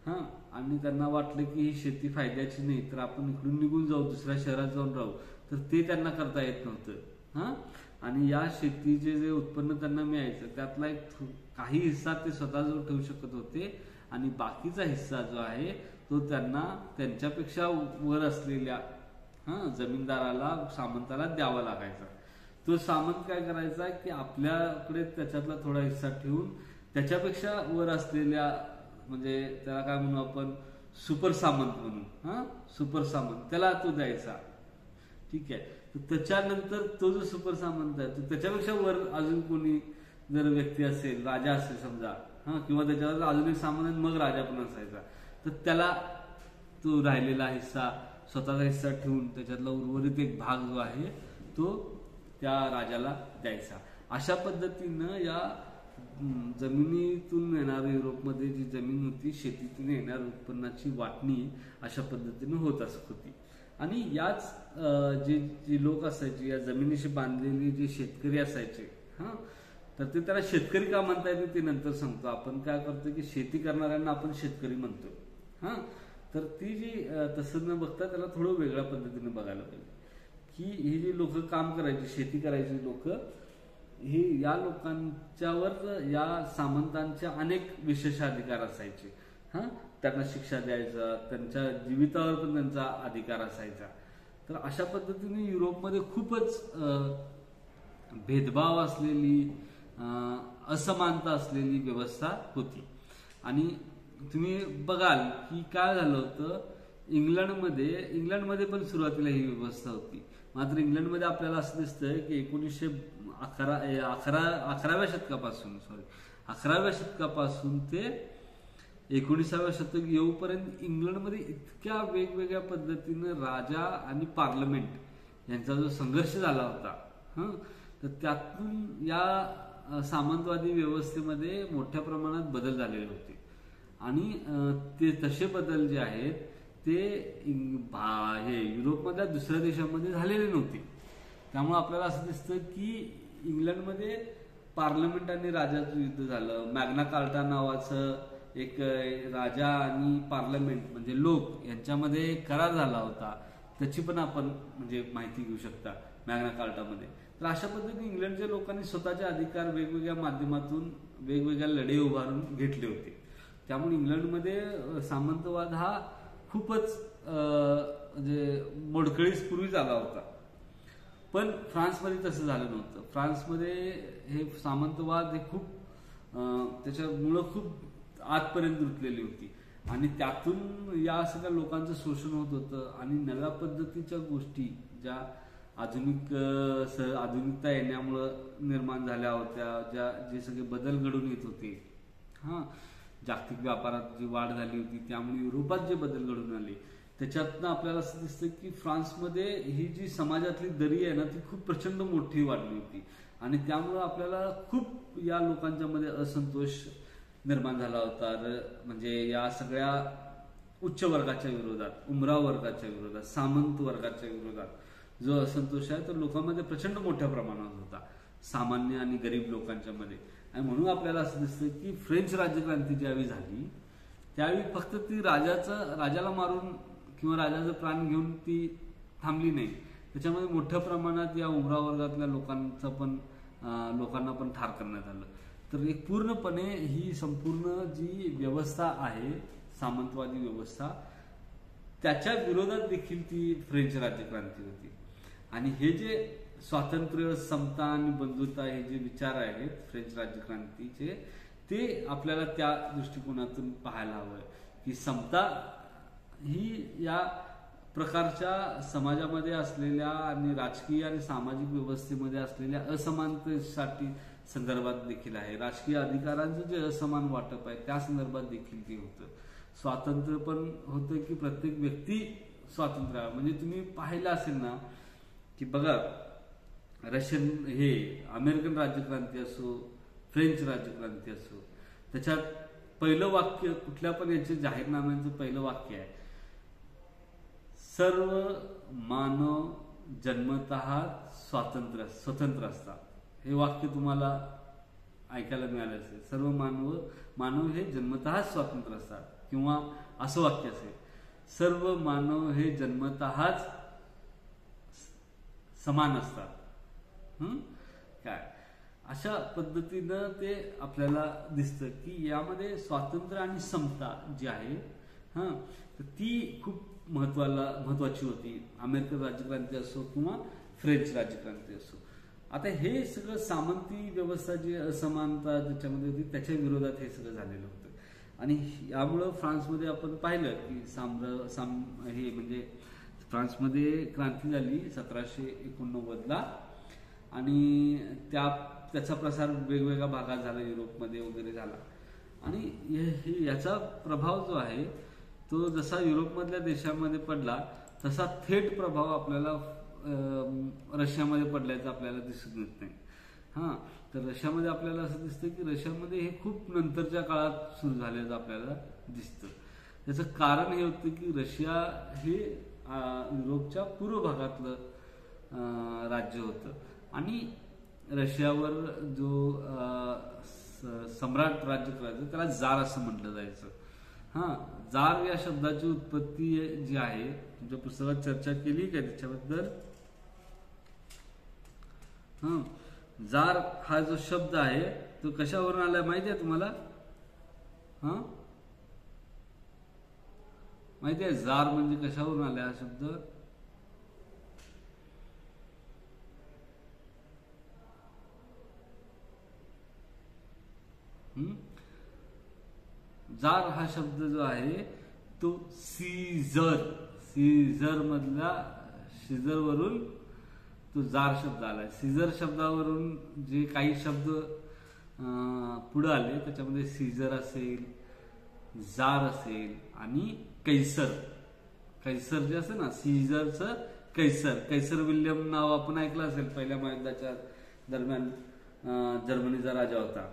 आणि त्यांना वाटलं की ही शेती फायद्याची नाही तर आपण इकडून निघून जाऊ, दुसऱ्या शहरात जाऊन राहू, तर ते त्यांना करता येत नव्हतं. आणि या शेतीचे जे उत्पन्न त्यांना मिळायचं त्यातला एक काही हिस्सा ते स्वतःजवळ ठेवू शकत होते आणि बाकीचा हिस्सा जो आहे तो त्यांना त्यांच्यापेक्षा वर असलेल्या जमीनदाराला, सामंताला द्यावा लागायचा. तो सामंत काय करायचा की आपल्याकडे त्याच्यातला थोडा हिस्सा ठेवून त्याच्यापेक्षा वर असलेल्या, म्हणजे त्याला काय म्हणू आपण, सुपर सामंत म्हणू, सुपर सामंत, त्याला तो द्यायचा. ठीक आहे. त्याच्यानंतर तो जो सुपर सामंत आहे तो त्याच्यापेक्षा वर अजून कोणी जर व्यक्ती असेल, राजा असेल समजा, किंवा त्याच्यावर अजून एक सामंत मग राजा पण असायचा, तर त्याला तो राहिलेला हिस्सा, स्वतःचा हिस्सा ठेवून त्याच्यातला उर्वरित एक भाग जो आहे तो त्या राजाला द्यायचा. अशा पद्धतीनं या जमिनीतून येणारी, युरोपमध्ये जी जमीन होती शेतीतून येणाऱ्या उत्पन्नाची वाटणी अशा पद्धतीनं होत असत होती. आणि याच जे लोक असायचे, या जमिनीशी बांधलेली जे शेतकरी असायचे, तर ते त्याला शेतकरी का म्हणता येते ते नंतर सांगतो. आपण काय करतो की शेती करणाऱ्यांना आपण शेतकरी म्हणतो. तर ती जी तसं न बघता त्याला थोडं वेगळ्या पद्धतीने बघायला पाहिजे की ही जी लोक काम करायची, शेती करायची लोक, हे या लोकांच्यावर या सामंतांचे अनेक विशेष अधिकार असायचे. त्यांना शिक्षा द्यायचा, त्यांच्या जीवितावर पण त्यांचा अधिकार असायचा. तर अशा पद्धतीने युरोपमध्ये खूपच भेदभाव असलेली, असमानता असलेली व्यवस्था होती. आणि तुम्ही बघाल की काय झालं होतं, इंग्लंडमध्ये पण सुरुवातीला ही व्यवस्था होती. मात्र इंग्लंडमध्ये आपल्याला असं दिसतंय की 11व्या शतकापासून ते 19व्या शतक येऊपर्यंत इंग्लंडमध्ये इतक्या वेगवेगळ्या पद्धतीनं राजा आणि पार्लमेंट यांचा जो संघर्ष झाला होता, तर त्यातून या सामंतवादी व्यवस्थेमध्ये मोठ्या प्रमाणात बदल झालेले होते. आणि ते तसे बदल जे आहेत ते हे युरोपमधल्या दुसऱ्या देशांमध्ये झालेले नव्हते. त्यामुळे आपल्याला असं दिसतं की इंग्लंडमध्ये पार्लमेंट आणि राजाचं युद्ध झालं. मॅग्ना कार्टा नावाचं एक राजा आणि पार्लमेंट म्हणजे लोक यांच्यामध्ये करार झाला होता, त्याची पण आपण म्हणजे माहिती घेऊ शकता मॅग्ना कार्टामध्ये. तर अशा पद्धतीने इंग्लंडच्या लोकांनी स्वतःचे अधिकार वेगवेगळ्या माध्यमातून वेगवेगळ्या लढे उभारून घेतले होते. त्यामुळे इंग्लंडमध्ये सामंतवाद हा खूपच म्हणजे मोडकळीस पूर्वी झाला होता. पण फ्रान्समध्ये तसं झालं नव्हतं. फ्रान्समध्ये हे सामंतवाद हे खूप त्याच्यामुळं खूप आतपर्यंत रुतलेली होती आणि त्यातून या सगळ्या लोकांचं शोषण होत होतं आणि नव्या पद्धतीच्या गोष्टी ज्या आधुनिकता येण्यामुळं निर्माण झाल्या होत्या, जे सगळे बदल घडून येत होते, जागतिक व्यापारात जी वाढ झाली होती त्यामुळे युरोपात जे बदल घडून आले, त्याच्यातनं आपल्याला असं दिसतं की फ्रान्समध्ये ही जी समाजातली दरी आहे ना ती खूप प्रचंड मोठी वाढली होती आणि त्यामुळं आपल्याला खूप या लोकांच्या मध्ये असंतोष निर्माण झाला होता. म्हणजे या सगळ्या उच्च वर्गाच्या विरोधात, उमरा वर्गाच्या विरोधात, सामंत वर्गाच्या विरोधात जो असंतोष आहे तो लोकांमध्ये प्रचंड मोठ्या प्रमाणात होता, सामान्य आणि गरीब लोकांच्या मध्ये. आणि म्हणून आपल्याला असं दिसतं की फ्रेंच राज्यक्रांती ज्यावेळी झाली त्यावेळी फक्त ती राजाला मारून किंवा राजाचं प्राण घेऊन ती थांबली नाही. त्याच्यामध्ये मोठ्या प्रमाणात या उमरा वर्गातल्या लोकांना पण ठार करण्यात आलं. तर एक पूर्णपणे ही संपूर्ण जी व्यवस्था आहे सामंतवादी व्यवस्था त्याच्या विरोधात देखील ती फ्रेंच राज्यक्रांती होती. आणि हे जे स्वातंत्र्य, समता आणि बंधुता हे जे विचार आहेत फ्रेंच राज्यक्रांतीचे ते आपल्याला त्या दृष्टिकोनातून पाहायला हवं की समता ही या प्रकारच्या समाजामध्ये असलेल्या आणि राजकीय आणि सामाजिक व्यवस्थेमध्ये असलेल्या असमानतेसाठी संदर्भात देखील आहे. राजकीय अधिकारांचं जे असमान वाटप आहे त्या संदर्भात देखील ते होतं. स्वातंत्र्य पण होतं की प्रत्येक व्यक्ती स्वातंत्र्य, म्हणजे तुम्ही पाहिलं असेल ना की बघा अमेरिकन राज्यक्रांती असो, फ्रेंच राज्यक्रांती असो, त्याच्यात पहिलं वाक्य कुठल्या पण याचे जाहीरनाम्यांचं पहिलं वाक्य आहे, सर्व मानव जन्मतः स्वतंत्र असतात. हे वाक्य तुम्हाला ऐकायला मिळालं असेल, सर्व मानव हे जन्मतः स्वतंत्र असतात. किंवा असं वाक्य असेल, सर्व मानव हे जन्मतःच समान असतात. काय अशा पद्धतीनं ते आपल्याला दिसतं की यामध्ये स्वातंत्र्य आणि समता जी आहे तर ती खूप महत्वाची होती. अमेरिकन राज्यक्रांती असो किंवा फ्रेंच राज्यक्रांती असो. आता हे सगळं सामंती व्यवस्था जी असमानता ज्याच्यामध्ये होती त्याच्या विरोधात हे सगळं झालेलं होतं. आणि यामुळं फ्रान्समध्ये आपण पाहिलं की हे म्हणजे फ्रान्समध्ये क्रांती झाली 1789 आणि त्याचा प्रसार वेगवेगळ्या भागात झाला, युरोपमध्ये वगैरे झाला. आणि याचा प्रभाव जो आहे तो जसा युरोपमधल्या देशांमध्ये पडला तसा थेट प्रभाव आपल्याला रशियामध्ये पडल्याचं आपल्याला दिसत नाही. तर रशियामध्ये आपल्याला असं दिसतं की रशियामध्ये हे खूप नंतरच्या काळात सुरू झाल्याचं आपल्याला दिसतं. त्याचं कारण हे होतं की रशिया हे युरोपच्या पूर्व भागातलं राज्य होतं आणि रशियावर जो सम्राट राज्य करायचं त्याला जार असं म्हटलं जायचं. जार या शब्दाची उत्पत्ती जी आहे तुमच्या पुस्तकात चर्चा केली काय त्याच्याबद्दल? जार हा जो शब्द आहे तो कशावरून आलाय माहिती आहे तुम्हाला? माहिती आहे जार म्हणजे कशावरून आलाय हा शब्द? जार हा शब्द जो आहे तो सीझर मधल्या सीझर वरून तो जार शब्द आलाय. सीझर शब्दावरून जे काही शब्द पुढे आले त्याच्यामध्ये सीझर असेल, जार असेल आणि कैसर जे असं ना, सीझरचं कैसर विल्यम नाव आपण ऐकलं असेल. पहिल्या महायुद्धाच्या दरम्यान जर्मनीचा राजा होता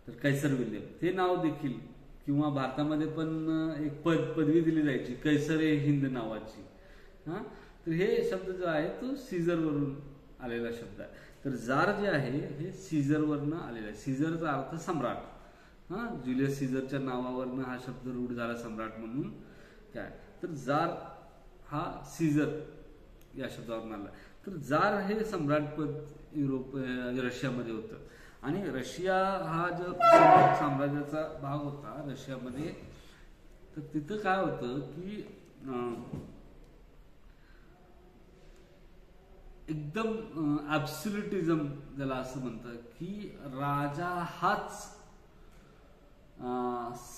तर कैसर विल्यम, ते नाव देखील किंवा भारतामध्ये पण एक पदवी दिली जायची कैसरे हिंद नावाची. हा, तर हे शब्द जो आहे तो सीझरवरून आलेला शब्द आहे. तर जार जे आहे हे सीझरवरनं आलेला आहे. सीझरचा अर्थ सम्राट. हा, ज्युलियस सीझरच्या नावावरनं हा शब्द रूढ झाला सम्राट म्हणून. काय तर जार हा सीझर या शब्दावरून आला. तर जार हे सम्राटपद रशियामध्ये होतं. आणि रशिया हा जो साम्राज्याचा भाग होता रशियामध्ये, तर तिथं काय होतं की एकदम ऍब्सोल्युटिझम ज्याला असं म्हणतात की राजा हाच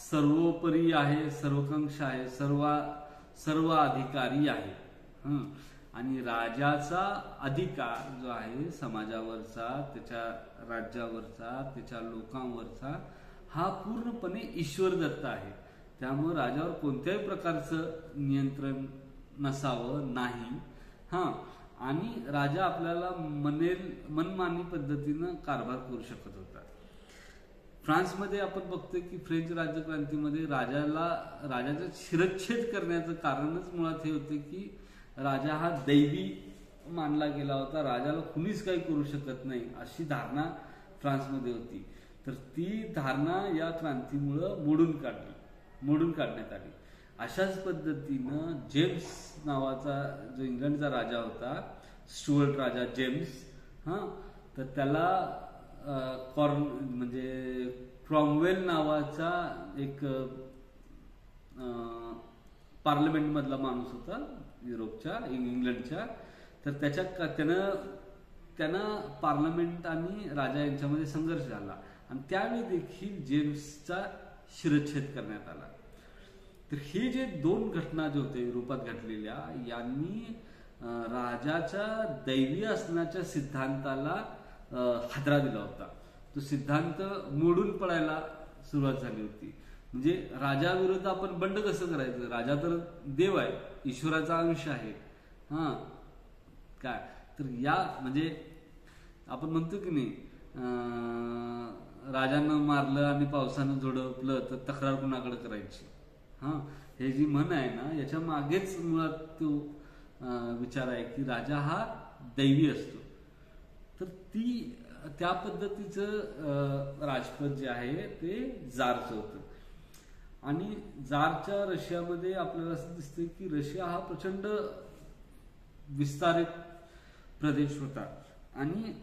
सर्वोपरी आहे, सर्वकांक्ष आहे, सर्व अधिकारी आहे. आणि राजाचा अधिकार जो आहे समाजावरचा, त्याच्या राज्यावरचा, त्याच्या लोकांवरचा हा पूर्णपणे ईश्वर दत्त आहे. त्यामुळे राजावर कोणत्याही प्रकारचं नियंत्रण नसावं नाही. आणि राजा आपल्याला मनमानी पद्धतीनं कारभार करू शकत होता. फ्रान्समध्ये आपण बघतोय की फ्रेंच राज्यक्रांतीमध्ये राजाचा शिरच्छेद करण्याचं कारणच मुळात हे होते की राजा हा दैवी मानला गेला होता. राजाला कुणीच काही करू शकत नाही अशी धारणा फ्रान्समध्ये होती. तर ती धारणा या क्रांतीमुळं मोडून काढण्यात आली. अशाच पद्धतीनं जेम्स नावाचा जो इंग्लंडचा राजा होता, स्टुअर्ट राजा जेम्स, तर त्याला म्हणजे क्रॉमवेल नावाचा एक पार्लमेंट मधला माणूस होता युरोपच्या, इंग्लंडच्या. तर त्यानं पार्लमेंट आणि राजा यांच्यामध्ये संघर्ष झाला आणि त्यावेळी देखील जेम्सचा शिरच्छेद करण्यात आला. तर हे जे दोन घटना जे होते युरोपात घडलेल्या, यांनी राजाच्या दैवी असण्याच्या सिद्धांताला हादरा दिला होता. तो सिद्धांत मोडून पडायला सुरुवात झाली होती. म्हणजे राजाविरुद्ध आपण बंड कसं करायचं? राजा तर देव आहे, ईश्वराचा अंश आहे. काय तर या म्हणजे आपण म्हणतो की नाही, राजानं मारलं आणि पावसानं झोडपलं तर तक्रार कुणाकडे करायची. हे जी म्हण आहे ना, याच्या मागेच मुळात तो विचार आहे की राजा हा दैवी असतो. तर त्या पद्धतीचं राजपद जे आहे ते जारचं होतं. आणि जारच्या रशियामध्ये आपल्याला असं दिसतं की रशिया हा प्रचंड विस्तारित प्रदेश होता. आणि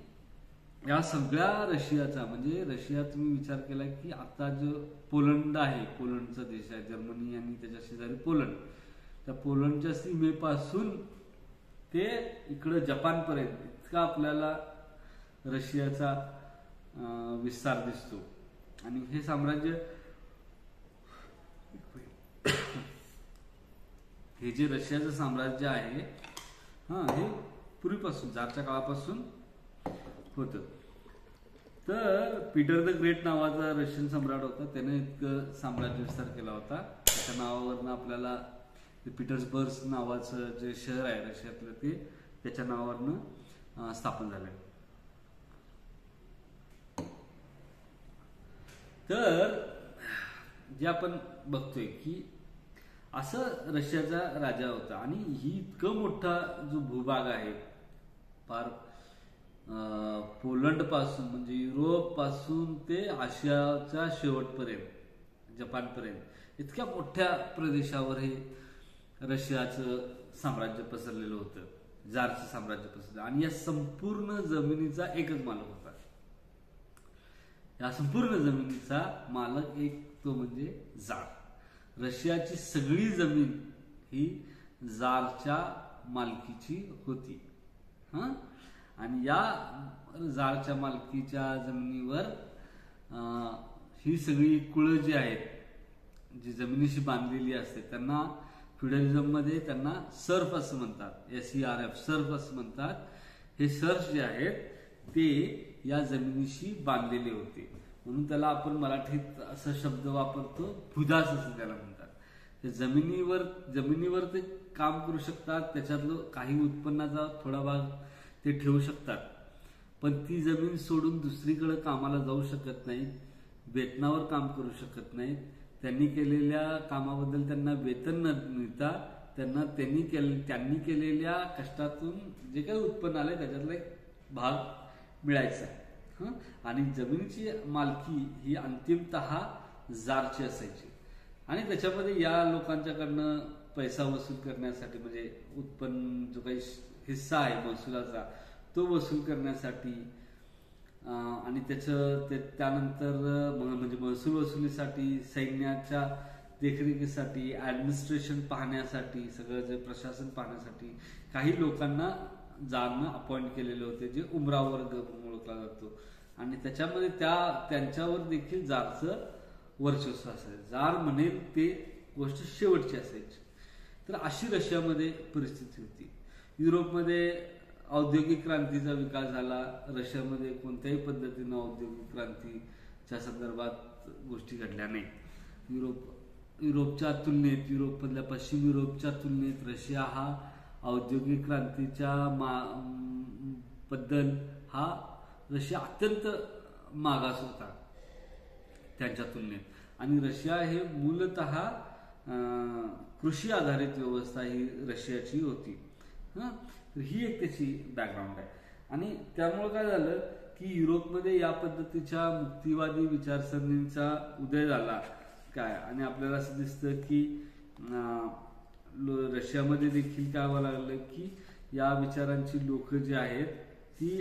या सगळ्या रशियाचा म्हणजे रशिया तुम्ही विचार केला की आता जो पोलंड आहे, पोलंडचा देश आहे, जर्मनी आणि त्याच्या शेजारी पोलंड, त्या पोलंडच्या सीमेपासून ते इकडं जपानपर्यंत इतका आपल्याला रशियाचा विस्तार दिसतो. आणि हे साम्राज्य, हे जे रशियाचं साम्राज्य आहे हे पूर्वीपासून जारच्या काळापासून होतं. तर पीटर द ग्रेट नावाचा रशियन सम्राट होता, त्याने इतकं साम्राज्य विस्तार केला होता. त्याच्या नावावरनं आपल्याला पीटर्सबर्ग नावाचं जे शहर आहे रशियातलं ते त्याच्या नावावरनं स्थापन झालंय. तर जे आपण बघतोय की असं रशियाचा राजा होता. आणि ही इतकं मोठा जो भूभाग आहे, फार पोलंड पासून म्हणजे युरोप पासून ते आशियाच्या शेवटपर्यंत, जपानपर्यंत इतक्या मोठ्या प्रदेशावर हे रशियाचं साम्राज्य पसरलेलं होतं, जारचं साम्राज्य पसरलं. आणि या संपूर्ण जमिनीचा एकच मालक होता. या संपूर्ण जमिनीचा मालक एक, तो म्हणजे जार. रशियाची सगळी जमीन ही जारच्या मालकीची होती. आणि या जारच्या मालकीच्या जमिनीवर ही सगळी कुळं जी आहेत, जी जमिनीशी बांधलेली असते, त्यांना फ्युडलिझम मध्ये त्यांना सर्फ असं म्हणतात, SERF, सर्फ असं म्हणतात. हे सर्फ जे आहेत ते या जमिनीशी बांधलेले होते, म्हणून त्याला आपण मराठीत असा शब्द वापरतो, भुदास असं त्याला म्हणतात. ते जमिनीवर ते काम करू शकतात, त्याच्यातलं काही उत्पन्नाचा थोडा भाग ते ठेवू शकतात, पण ती जमीन सोडून दुसरीकडे कामाला जाऊ शकत नाहीत, वेतनावर काम करू शकत नाहीत. त्यांनी केलेल्या कामाबद्दल त्यांना वेतन न मिळता त्यांनी केलेल्या कष्टातून जे काही उत्पन्न आलंय त्याच्यातला एक भाग मिळायचा आहे. आणि जमिनीची मालकी ही अंतिमतः जारची असायची आणि त्याच्यामध्ये या लोकांच्याकडनं पैसा वसूल करण्यासाठी म्हणजे उत्पन्न जो काही हिस्सा आहे महसुलाचा तो वसूल करण्यासाठी आणि त्यानंतर म्हणजे महसूल वसुलीसाठी सैन्याच्या देखरेखीसाठी ऍडमिनिस्ट्रेशन पाहण्यासाठी सगळं जे प्रशासन पाहण्यासाठी काही लोकांना जारनं अपॉइंट केलेले होते जे उमरा वर्ग ओळखला जातो आणि त्याच्यामध्ये त्यांच्यावर देखील जारचं वर्चस्व असायचं. जार म्हणेल ते गोष्ट शेवटची असायची. तर अशी रशियामध्ये परिस्थिती होती. युरोपमध्ये औद्योगिक क्रांतीचा विकास झाला. रशियामध्ये कोणत्याही पद्धतीनं औद्योगिक क्रांतीच्या संदर्भात गोष्टी घडल्या नाहीत. युरोपच्या तुलनेत युरोपमधल्या पश्चिम युरोपच्या तुलनेत रशिया हा औद्योगिक क्रांतीच्या बद्दल हा रशिया अत्यंत मागास होता त्यांच्या तुलनेत आणि रशिया हे मूलतः कृषी आधारित व्यवस्था ही रशियाची होती. तर ही एक त्याची बॅकग्राऊंड आहे आणि त्यामुळे काय झालं की युरोपमध्ये या पद्धतीच्या मुक्तिवादी विचारसरणीचा उदय झाला काय आणि आपल्याला असं दिसतं की रशियामध्ये देखील काय व्हावं लागलं की या विचारांची लोक जी आहेत ती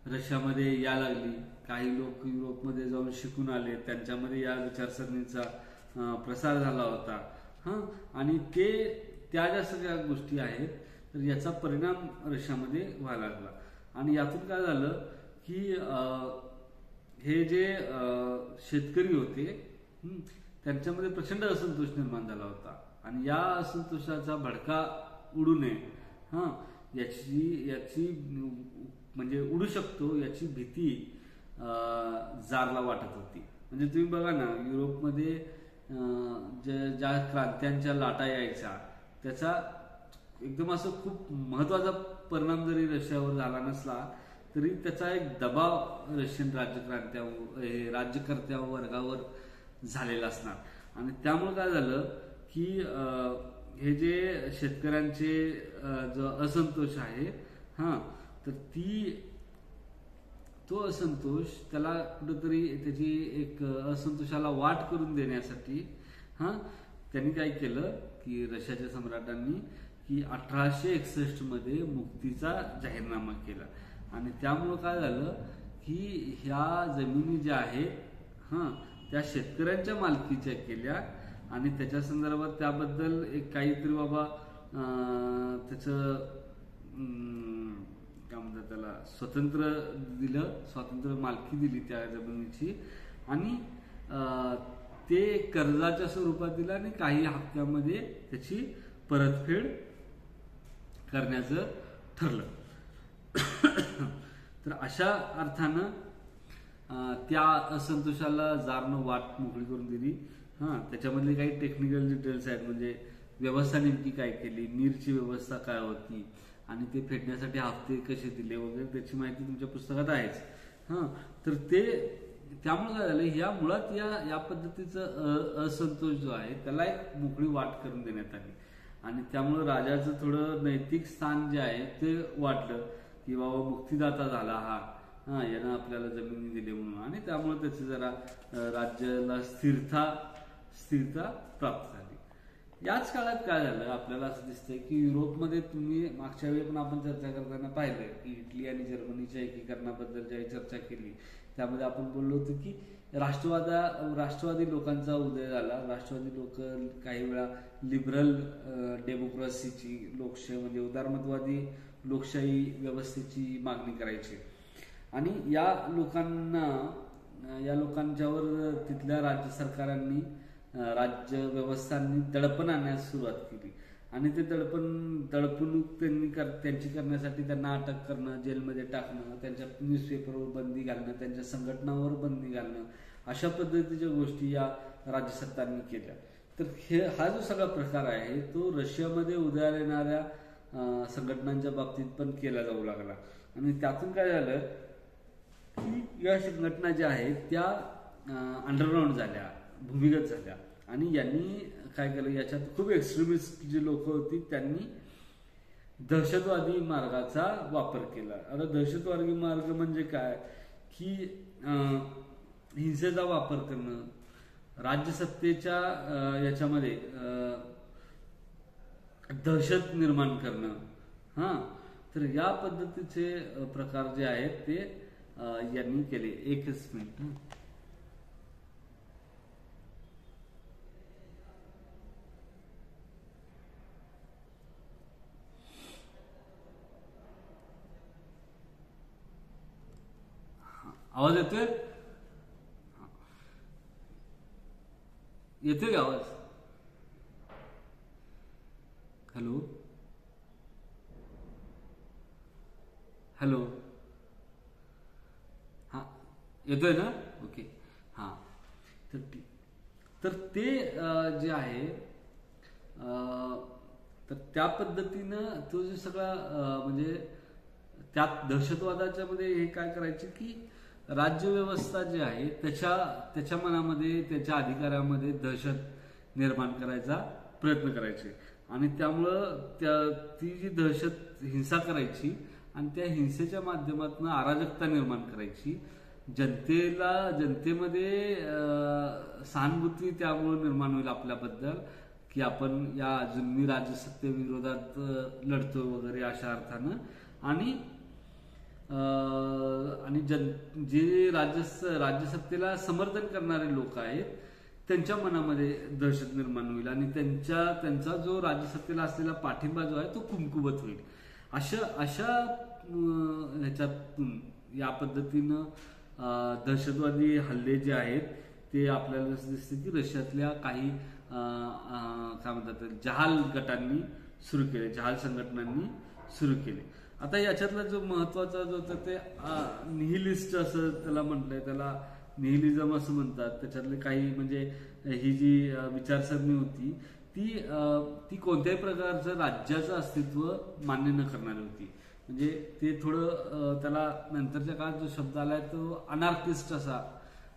रशियामध्ये यायला लागली. काही लोक युरोपमध्ये जाऊन शिकून आले, त्यांच्यामध्ये या विचारसरणीचा प्रसार झाला होता आणि त्या ज्या सगळ्या गोष्टी आहेत तर याचा परिणाम रशियामध्ये व्हायला लागला आणि यातून काय झालं की हे जे शेतकरी होते त्यांच्यामध्ये प्रचंड असंतोष निर्माण झाला होता आणि या असंतोषाचा भडका उडू नये याची म्हणजे उडू शकतो याची भीती जारला वाटत होती. म्हणजे तुम्ही बघा ना युरोपमध्ये ज्या क्रांत्यांच्या लाटा यायच्या त्याचा एकदम असं खूप महत्वाचा परिणाम जरी रशियावर झाला नसला तरी त्याचा एक दबाव रशियन राज्यकर्त्या वर्गावर झालेला असणार आणि त्यामुळे काय झालं की हे जे शेतकऱ्यांचे जो असंतोष आहे तर तो असंतोष त्याला कुठेतरी त्याची एक असंतोषाला वाट करून देण्यासाठी त्यांनी काय केलं की रशियाच्या सम्राटांनी की 1861 मध्ये मुक्तीचा जाहीरनामा केला आणि त्यामुळं काय झालं की ह्या जमिनी ज्या आहेत त्या शेतकऱ्यांच्या मालकीच्या केल्या आणि त्याच्या संदर्भात त्याबद्दल एक काहीतरी बाबा त्याचं काय म्हणतात त्याला स्वातंत्र्य मालकी दिली त्या जमिनीची आणि ते कर्जाच्या स्वरूपात दिलं आणि काही हप्त्यामध्ये त्याची परतफेड करण्याचं ठरलं. तर अशा अर्थानं त्या असंतोषाला जारनं वाट मोकळी करून दिली. त्याच्यामधले काही टेक्निकल डिटेल्स आहेत म्हणजे व्यवस्था नेमकी काय केली, नीरची व्यवस्था काय होती आणि ते फेडण्यासाठी हप्ते कसे दिले वगैरे त्याची माहिती तुमच्या पुस्तकात आहेच. तर त्यामुळे काय झालं या मुळात या पद्धतीचं असंतोष जो आहे त्याला एक मोकळी वाट करून देण्यात आली आणि त्यामुळे राजाचं थोडं नैतिक स्थान जे आहे ते वाटलं की बाबा मुक्तिदाता झाला यानं आपल्याला जमिनी दिली म्हणून आणि त्यामुळे त्याची जरा राज्याला स्थिरता प्राप्त झाली. याच काळात काय झालं आपल्याला असं दिसतंय की युरोपमध्ये तुम्ही मागच्या वेळी पण आपण चर्चा करताना पाहिलं की इटली आणि जर्मनीच्या एकीकरणाबद्दल ज्याही चर्चा केली त्यामध्ये आपण बोललो होतो की राष्ट्रवादी लोकांचा उदय झाला. राष्ट्रवादी लोक काही वेळा लिबरल डेमोक्रेसीची लोकशाही म्हणजे उदारमतवादी लोकशाही व्यवस्थेची मागणी करायची आणि या लोकांच्यावर तिथल्या राज्य सरकारांनी राज्य व्यवस्थांनी दडपण आणण्यास सुरुवात केली आणि ते दडपणूक त्यांची करण्यासाठी त्यांना अटक करणं, जेलमध्ये टाकणं, त्यांच्या न्यूजपेपरवर बंदी घालणं, त्यांच्या संघटनावर बंदी घालणं अशा पद्धतीच्या गोष्टी या राज्य सरकारने केल्या. तर हा जो सगळा प्रकार आहे तो रशियामध्ये उदयाला येणाऱ्या संघटनांच्या बाबतीत पण केला जाऊ लागला आणि त्यातून काय झालं की या संघटना ज्या आहेत त्या अंडरग्राऊंड झाल्या, भूमिगत झाल्या. आणि यांनी काय केलं, याच्यात खूप एक्स्ट्रीमिस्ट जी लोक होती त्यांनी दहशतवादी मार्गाचा वापर केला. आता दहशतवादी मार्ग म्हणजे काय की हिंसेचा वापर करणं, राज्यसत्तेच्या याच्यामध्ये दहशत निर्माण करणं. तर या पद्धतीचे प्रकार जे आहेत ते यांनी केले. एकच मिनिट. आवाज येतोय? येतोय आवाज? Hello hello. हां, येतोय ना? ओके. हां, तर ते जे आहे तर त्या पद्धतीनं तो जे सगळा म्हणजे त्यात दहशतवादाच्या मध्ये हे काय करायचे की राज्यव्यवस्था जी आहे त्याच्या मनामध्ये, त्याच्या अधिकारामध्ये दहशत निर्माण करायचा प्रयत्न करायचे. आणि त्यामुळं ती जी दहशत हिंसा करायची आणि त्या हिंसेच्या माध्यमातून अराजकता निर्माण करायची. जनतेमध्ये सहानुभूती त्यामुळे निर्माण होईल आपल्याबद्दल की आपण या जुलमी राज्यसत्तेविरोधात लढतो वगैरे अशा अर्थानं. आणि जे राज्यसत्तेला समर्थन करणारे लोक आहेत त्यांच्या मनामध्ये दहशत निर्माण होईल आणि त्यांचा जो राज्यसत्तेला असलेला पाठिंबा जो आहे तो कुमकुवत होईल. अशा ह्याच्यातून या पद्धतीनं दहशतवादी हल्ले जे आहेत ते आपल्याला असं दिसतं की रशियातल्या काही काय म्हणतात जहाल गटांनी सुरू केले, जहाल संघटनांनी सुरू केले. आता याच्यातला जो महत्वाचा जो होता ते निहिलिस्ट असं त्याला म्हटलंय, त्याला निहिलिझम असं म्हणतात. त्याच्यातले काही म्हणजे ही जी विचारसरणी होती ती कोणत्याही प्रकारचं राज्याचं अस्तित्व मान्य न करणारी होती. म्हणजे ते थोडं त्याला नंतरच्या काळात जो शब्द आलाय तो अनार्किस्ट असा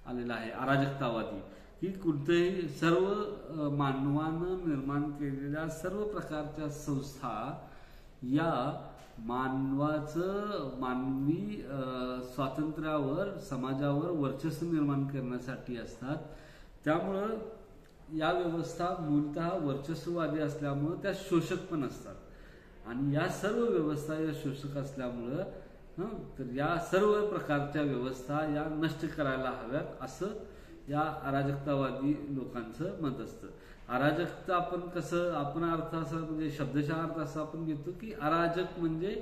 आलेला आहे, अराजकतावादी. की कोणतेही सर्व मानवानं निर्माण केलेल्या सर्व प्रकारच्या संस्था या मानवी स्वातंत्र्यावर, समाजावर वर्चस्व निर्माण करण्यासाठी असतात. त्यामुळं या व्यवस्था मूलतः वर्चस्ववादी असल्यामुळं त्या शोषक पण असतात. आणि या सर्व व्यवस्था या शोषक असल्यामुळं तर या सर्व प्रकारच्या व्यवस्था या नष्ट करायला हव्यात असं या अराजकतावादी लोकांचं मत असतं. अराजकता आपण अर्थ असा म्हणजे शब्दशः अर्थ असा आपण घेतो की अराजक म्हणजे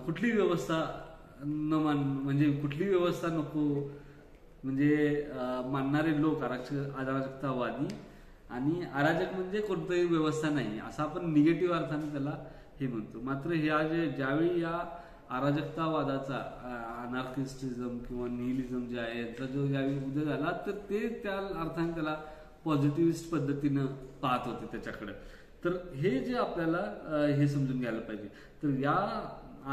कुठली व्यवस्था म्हणजे कुठली व्यवस्था नको म्हणजे मानणारे लोक अराजकतावादी. आणि अराजक म्हणजे कोणतीही व्यवस्था नाही असं आपण निगेटिव्ह अर्थाने त्याला हे म्हणतो. मात्र ज्यावेळी या अराजकतावादाचा अनार्किस्टिझम किंवा निहिलिझम जे आहे याचा जो ज्यावेळी उदय झाला तर ते त्या अर्थाने त्याला पॉझिटिव्हिस्ट पद्धतीनं पाहत होते त्याच्याकडे. तर हे जे आपल्याला हे समजून घ्यायला पाहिजे. तर या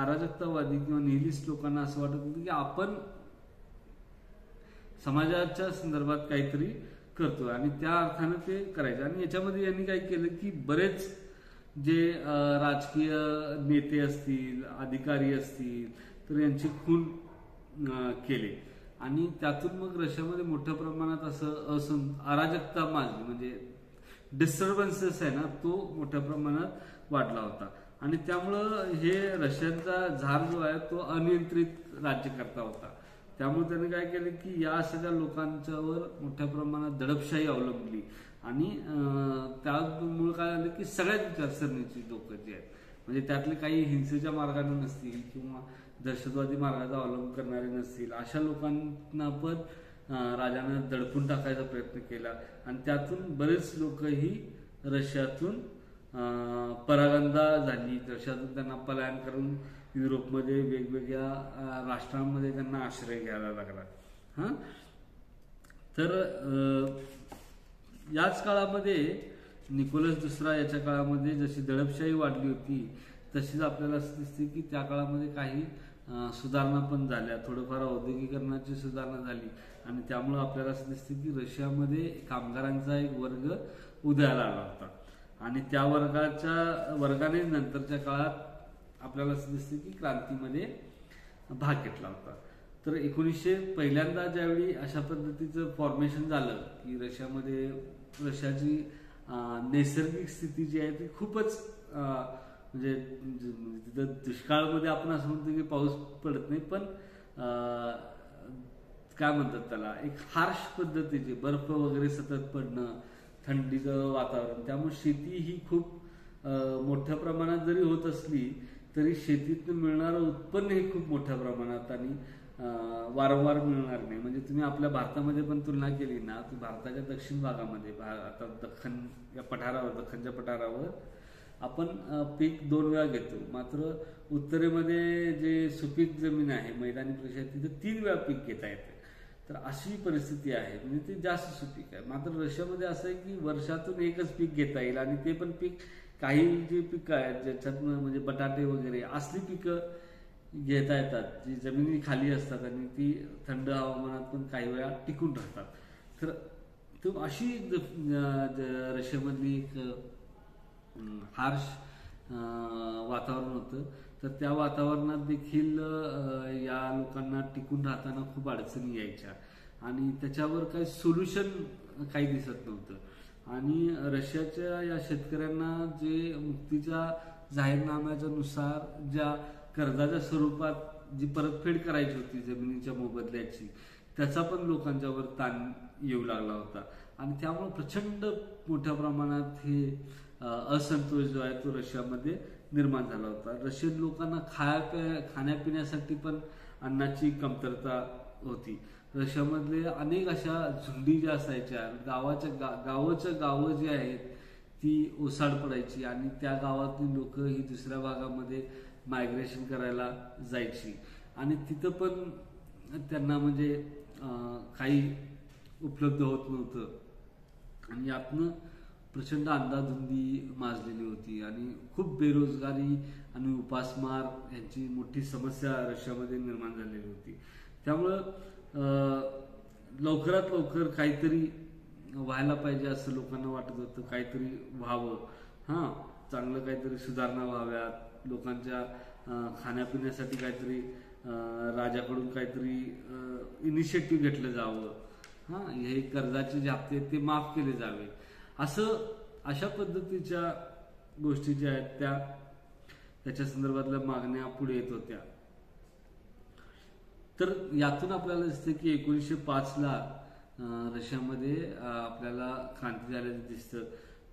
अराजकतावादी किंवा निहिलिस्ट लोकांना असं वाटत होतं की आपण समाजाच्या संदर्भात काहीतरी करतोय आणि त्या अर्थानं ते करायचं. आणि याच्यामध्ये यांनी काय केलं की बरेच जे राजकीय नेते असतील, अधिकारी असतील तर यांची खून केले. आणि त्यातून मग रशियामध्ये मोठ्या प्रमाणात असं अराजकता माजली म्हणजे डिस्टर्बन्सेस आहे ना तो मोठ्या प्रमाणात वाढला होता. आणि त्यामुळं हे रशियाचा झार जो आहे तो अनियंत्रित राज्यकर्ता होता. त्यामुळे त्याने काय केलं की या सगळ्या लोकांच्यावर मोठ्या प्रमाणात दडपशाही अवलंबली. आणि त्यामुळे काय झालं की सगळ्याच विचारसरणीची लोक जी आहेत म्हणजे त्यातले काही हिंसेच्या मार्गाने नसतील किंवा दहशतवादी मार्गाचा अवलंब करणारे नसतील अशा लोकांना पण राजानं दडपून टाकायचा प्रयत्न केला. आणि त्यातून बरेच लोकही रशियातून परागंदा झाली. रशियातून त्यांना पलायन करून युरोपमध्ये वेगवेगळ्या राष्ट्रांमध्ये त्यांना आश्रय घ्यायला लागला. तर याच काळामध्ये निकोलस दुसरा याच्या काळामध्ये जशी दडपशाही वाढली होती तशीच आपल्याला असं दिसते की त्या काळामध्ये काही सुधारणा पण झाल्या, थोडंफार औद्योगिकरणाची सुधारणा झाली आणि त्यामुळं आपल्याला असं दिसतं की रशियामध्ये कामगारांचा एक वर्ग उदयाला आला होता आणि त्या वर्गाने नंतरच्या काळात आपल्याला असं दिसतं की क्रांतीमध्ये भाग घेतला होता. तर 1900 पहिल्यांदा ज्यावेळी अशा पद्धतीचं फॉर्मेशन झालं की रशियाची नैसर्गिक स्थिती जी आहे ती खूपच म्हणजे तिथं दुष्काळामध्ये आपण असं म्हणतो की पाऊस पडत नाही, पण काय म्हणतात त्याला, एक हार्श पद्धतीची बर्फ वगैरे सतत पडणं, थंडीचं वातावरण, त्यामुळे शेती ही खूप मोठ्या प्रमाणात जरी होत असली तरी शेतीतून मिळणारं उत्पन्न हे खूप मोठ्या प्रमाणात आणि वारंवार मिळणार नाही. म्हणजे तुम्ही आपल्या भारतामध्ये पण तुलना केली ना, की भारताच्या दक्षिण भागामध्ये आता दख्खनच्या पठारावर आपण पीक 2 वेळा घेतो, मात्र उत्तरेमध्ये जे सुपीक जमीन आहे, मैदानी प्रदेश, तिथे 3 वेळा पीक घेता येते. तर अशी परिस्थिती आहे, म्हणजे ती जास्त सुपीक आहे. मात्र रशियामध्ये असं आहे की वर्षातून एकच पीक घेता येईल आणि ते पण पीक, काही जी पिकं आहेत ज्याच्यातनं म्हणजे बटाटे वगैरे असली पिकं घेता येतात जी जमिनी खाली असतात आणि ती थंड हवामानात पण काही वेळा टिकून राहतात. तर अशी रशियामधली एक हार्श वातावरण होतं. तर त्या वातावरणात देखील या लोकांना टिकून राहताना खूप अडचणी यायच्या आणि त्याच्यावर काही सोल्युशन काही दिसत नव्हतं. आणि रशियाच्या या शेतकऱ्यांना जे मुक्तीच्या जाहीरनाम्याच्या नुसार ज्या कर्जाच्या स्वरूपात जी परतफेड करायची होती जमिनीच्या मोबदल्याची, त्याचा पण लोकांच्यावर ताण येऊ लागला होता आणि त्यामुळे प्रचंड मोठ्या प्रमाणात हे असंतोष जो आहे तो रशियामध्ये निर्माण झाला होता. रशियन लोकांना खाण्यापिण्यासाठी पण अन्नाची कमतरता होती. रशियामधले अनेक अशा झुंडी ज्या असायच्या, गावं जी आहेत ती ओसाड पडायची आणि त्या गावातली लोक ही दुसऱ्या भागामध्ये मायग्रेशन करायला जायची आणि तिथं पण त्यांना म्हणजे काही उपलब्ध होत नव्हतं आणि यातनं प्रचंड अंधाधुंदी माजलेली होती आणि खूप बेरोजगारी आणि उपासमार यांची मोठी समस्या रशियामध्ये निर्माण झालेली होती. त्यामुळं लवकरात लवकर काहीतरी व्हायला पाहिजे असं लोकांना वाटत होतं, काहीतरी व्हावं, चांगलं काहीतरी सुधारणा व्हाव्यात, लोकांच्या खाण्यापिण्यासाठी काहीतरी राजाकडून काहीतरी इनिशिएटिव्ह घेतलं जावं, हे कर्जाचे जे हप्ते ते माफ केले जावे, अशा पद्धतीच्या गोष्टी ज्या आहेत त्याच्या संदर्भातल्या मागण्या पुढे येत होत्या. तर यातून आपल्याला दिसतं की 1905ला रशियामध्ये आपल्याला क्रांती झाल्याचं दिसतं.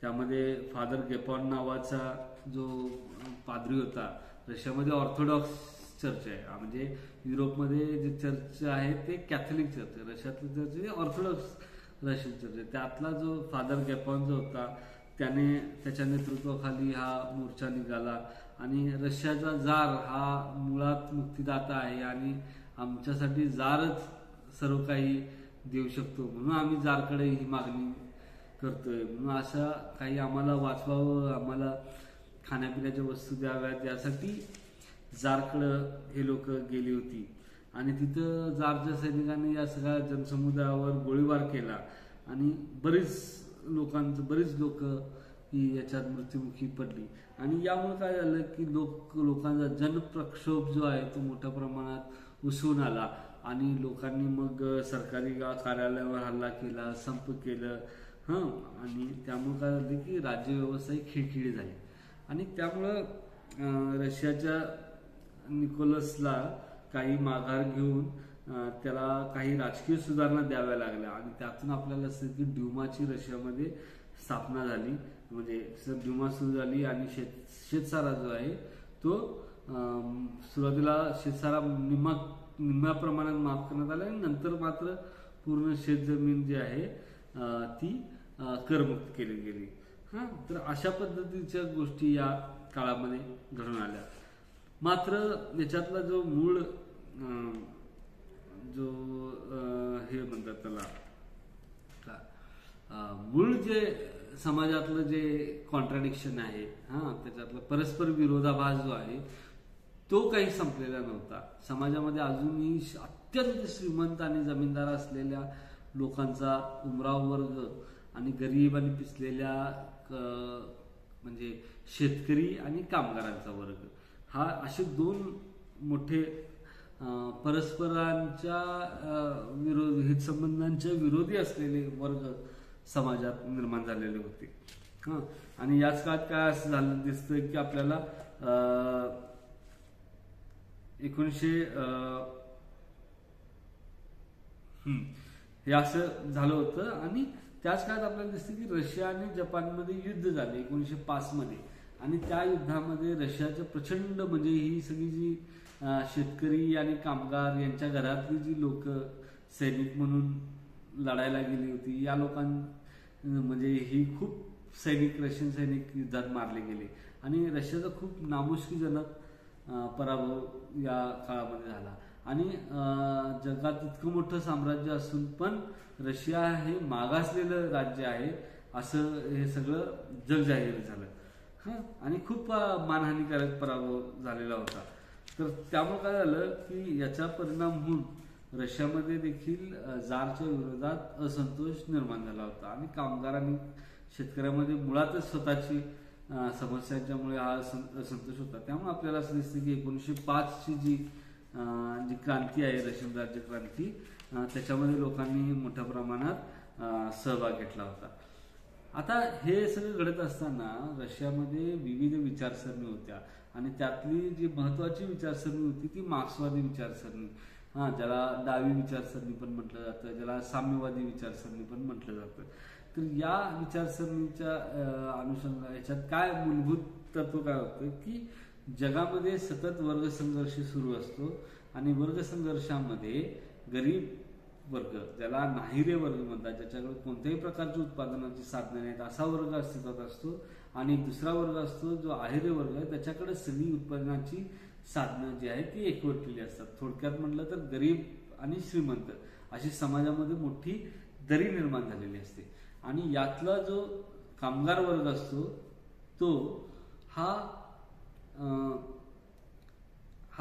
त्यामध्ये फादर गेपॉन नावाचा जो पाद्री होता, रशियामध्ये ऑर्थोडॉक्स चर्च आहे, म्हणजे युरोपमध्ये जे चर्च आहे ते कॅथलिक चर्च आहे, रशियातलं चर्च हे ऑर्थोडॉक्स रशियन चर्च आहे. त्यातला जो फादर गेपॉन जो होता त्याच्या नेतृत्वाखाली हा मोर्चा निघाला आणि रशियाचा जार हा मुळात मुक्तिदाता आहे आणि आमच्यासाठी जारच सर्व काही देऊ शकतो, म्हणून आम्ही जारकडे ही मागणी करतोय, म्हणून अशा काही आम्हाला वाचवावं, आम्हाला खाण्यापिण्याच्या वस्तू द्याव्यात, यासाठी जारकडं हे लोक गेली होती आणि तिथं जारच्या सैनिकांनी या सगळ्या जनसमुदायावर गोळीबार केला आणि बरीच लोक ही याच्यात मृत्युमुखी पडली. आणि यामुळे काय झालं की लोकांचा जनप्रक्षोभ जो आहे तो मोठ्या प्रमाणात उसळून आला आणि लोकांनी मग सरकारी कार्यालयावर हल्ला केला, संप केलं, आणि त्यामुळे काय झालं की राज्यव्यवस्था ही खिळखिळी झाली आणि त्यामुळं रशियाच्या निकोलसला काही माघार घेऊन त्याला काही राजकीय सुधारणा द्याव्या लागल्या आणि त्यातून आपल्याला असं की ड्युमाची रशियामध्ये स्थापना झाली, म्हणजे ड्युमा सुरू झाली आणि शेतसारा जो आहे तो सुरुवातीला शेतसारा निम्म्या प्रमाणात माफ करण्यात आला आणि नंतर मात्र पूर्ण शेतजमीन जी आहे ती करमुक्त केली गेली. तर अशा पद्धतीच्या गोष्टी या काळामध्ये घडून आल्या. मात्र याच्यातला जो मूळ हे म्हणतात त्याला मूळ जे समाजातलं जे कॉन्ट्राडिक्शन आहे, त्याच्यातला परस्पर विरोधाभास जो आहे तो काही संपलेला नव्हता. समाजामध्ये अजूनही अत्यंत श्रीमंत आणि जमीनदार असलेल्या लोकांचा उमराव वर्ग आणि गरीब आणि पिचलेल्या म्हणजे शेतकरी आणि कामगारांचा वर्ग, हा असे दोन मोठे परस्परांच्या हितसंबंधांच्या विरोधी असलेले वर्ग समाजात निर्माण झालेले होते. आणि याच काळात काय असं झालं दिसतंय की आपल्याला 1900 हे असं झालं होतं. आणि त्याच काळात आपल्याला दिसतं की रशिया आणि जपानमध्ये युद्ध झाले 1905 मध्ये. आणि त्या युद्धामध्ये रशियाचं प्रचंड म्हणजे ही सगळी जी शेतकरी आणि कामगार यांच्या घरातली जी लोक सैनिक म्हणून लढायला गेली होती, या म्हणजे ही खूप रशियन सैनिक युद्धात मारले गेले. आणि रशियाचा खूप नामुष्कीजनक पराभव या काळामध्ये झाला. आणि जगात इतकं मोठं साम्राज्य असून पण रशिया हे मागासलेलं राज्य आहे असं हे सगळं जग जाहीर झालं. आणि खूप मानहानीकारक पराभव झालेला होता. तर त्यामुळे काय झालं की याचा परिणाम होऊन रशियामध्ये देखील जारच्या विरोधात असंतोष निर्माण झाला होता. आणि कामगार आणि शेतकऱ्यामध्ये मुळातच स्वतःची समस्यांच्यामुळे हा असंतोष होता. त्यामुळे आपल्याला असं दिसतं की 1905 ची जी क्रांती आहे, रशियन राज्य क्रांती, त्याच्यामध्ये लोकांनी मोठ्या प्रमाणात सहभाग घेतला होता. आता हे सगळं घडत असताना रशियामध्ये विविध विचारसरणी होत्या. आणि त्यातली जी महत्वाची विचारसरणी होती ती मार्क्सवादी विचारसरणी, ज्याला डावी विचारसरणी पण म्हटलं जातं, ज्याला साम्यवादी विचारसरणी पण म्हटलं जातं. तर या विचारसरणीच्या अनुषंगाने याच्यात काय मूलभूत तत्व काय होतं की जगामध्ये सतत वर्गसंघर्ष सुरू असतो. आणि वर्गसंघर्षामध्ये गरीब वर्ग, ज्याला नाहिरे वर्ग म्हणतात, ज्याच्याकडे कोणत्याही प्रकारच्या उत्पादनाची साधने नाहीत, असा वर्ग अस्तित्वात असतो. आणि दुसरा वर्ग असतो जो अहिरे वर्ग आहे, त्याच्याकडे सगळी उत्पादनाची साधनं जी आहेत ती एकवटलेली असतात. थोडक्यात म्हटलं तर गरीब आणि श्रीमंत अशी समाजामध्ये मोठी दरी निर्माण झालेली असते. आणि यातला जो कामगार वर्ग असतो तो हा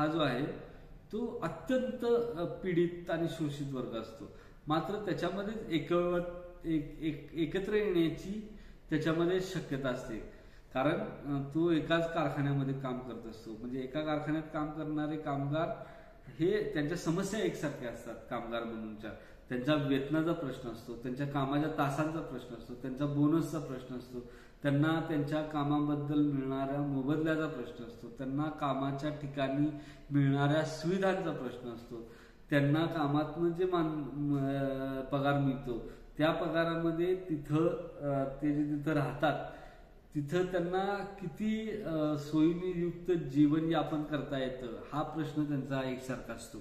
जो आहे तो अत्यंत पीडित आणि शोषित वर्ग असतो. मात्र त्याच्यामध्ये एकत्र येण्याची त्याच्यामध्ये शक्यता असते, कारण तो एकाच कारखान्यामध्ये काम करत असतो. म्हणजे एका कारखान्यात काम करणारे कामगार हे त्यांच्या समस्या एकसारख्या असतात. कामगार म्हणूनच्या त्यांच्या वेतनाचा प्रश्न असतो, त्यांच्या कामाच्या तासांचा प्रश्न असतो, त्यांचा बोनसचा प्रश्न असतो, त्यांना त्यांच्या कामाबद्दल मिळणाऱ्या मोबदल्याचा प्रश्न असतो, त्यांना कामाच्या ठिकाणी मिळणाऱ्या सुविधांचा प्रश्न असतो, त्यांना कामातनं जे पगार मिळतो त्या पगारामध्ये ते जे तिथं राहतात तिथं त्यांना किती सोयीने युक्त जीवन यापन करता येतं हा प्रश्न त्यांचा एकसारखा असतो.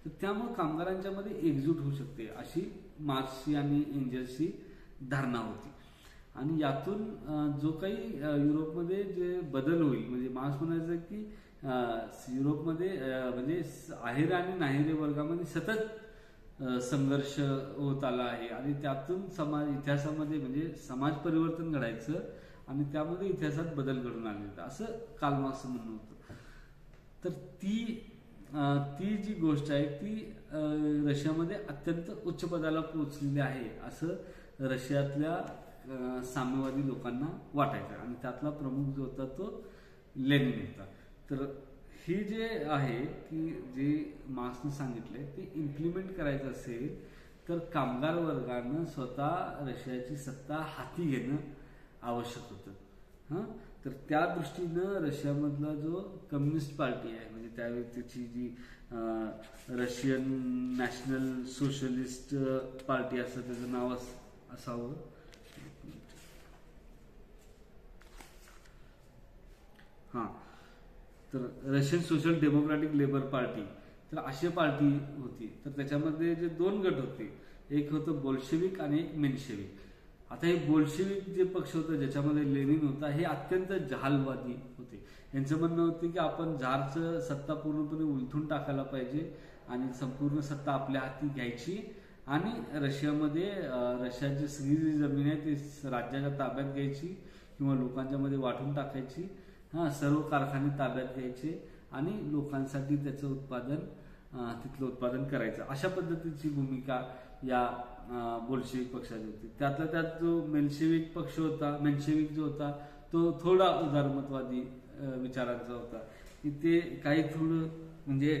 तर त्यामुळे कामगारांच्या मध्ये एकजूट होऊ शकते अशी मार्क्सची आणि एंजल्सची धारणा होती. आणि यातून जो काही युरोपमध्ये जे बदल होईल, म्हणजे मार्क्स म्हणायचं की युरोपमध्ये म्हणजे अहिरे आणि नाहिरे वर्गामध्ये सतत संघर्ष होत आला आहे. आणि त्यातून इतिहासामध्ये म्हणजे समाज परिवर्तन घडायचं आणि त्यामध्ये इतिहासात बदल घडून आले असं कार्ल मार्क्सचं म्हणणं होतं. तर ती जी गोष्ट आहे ती रशियामध्ये अत्यंत उच्च पदाला पोहोचलेली आहे असं रशियातल्या साम्यवादी लोकांना वाटायचं. आणि त्यातला प्रमुख जो होता तो लेनिन होता. तर ही जे आहे की जे मार्क्सने सांगितले ते इम्प्लिमेंट करायचं असेल तर कामगार वर्गानं स्वतः रशियाची सत्ता हाती घेणं आवश्यक होतं. तर त्या दृष्टीनं रशियामधला जो कम्युनिस्ट पार्टी आहे, म्हणजे त्यावेळी त्याची जी रशियन नॅशनल सोशलिस्ट पार्टी असं त्याचं नाव असावं, तर Russian social democratic labour party, तर अशी पार्टी होती. तर त्याच्यामध्ये जे दोन गट होते, एक होतं बोल्शेविक आणि एक मेन्शेविक. आता हे बोल्शेविक जे पक्ष होतं ज्याच्यामध्ये लेनिन होता हे अत्यंत जहालवादी होते. यांचं म्हणणं होतं की आपण झारचं सत्ता पूर्णपणे उलथून टाकायला पाहिजे आणि संपूर्ण सत्ता आपल्या हाती घ्यायची आणि रशियाची सगळी जी जमीन आहे ती राज्याच्या ताब्यात घ्यायची किंवा लोकांच्या मध्ये वाटून टाकायची. सर्व कारखाने ताब्यात घ्यायचे आणि लोकांसाठी त्याचं उत्पादन तिथलं उत्पादन करायचं, अशा पद्धतीची भूमिका या बोल्शेविक पक्षाची होती. त्यातल्या त्यात जो मेन्शेविक जो होता तो थोडा उदारमतवादी विचारांचा होता, की ते काही थोडं म्हणजे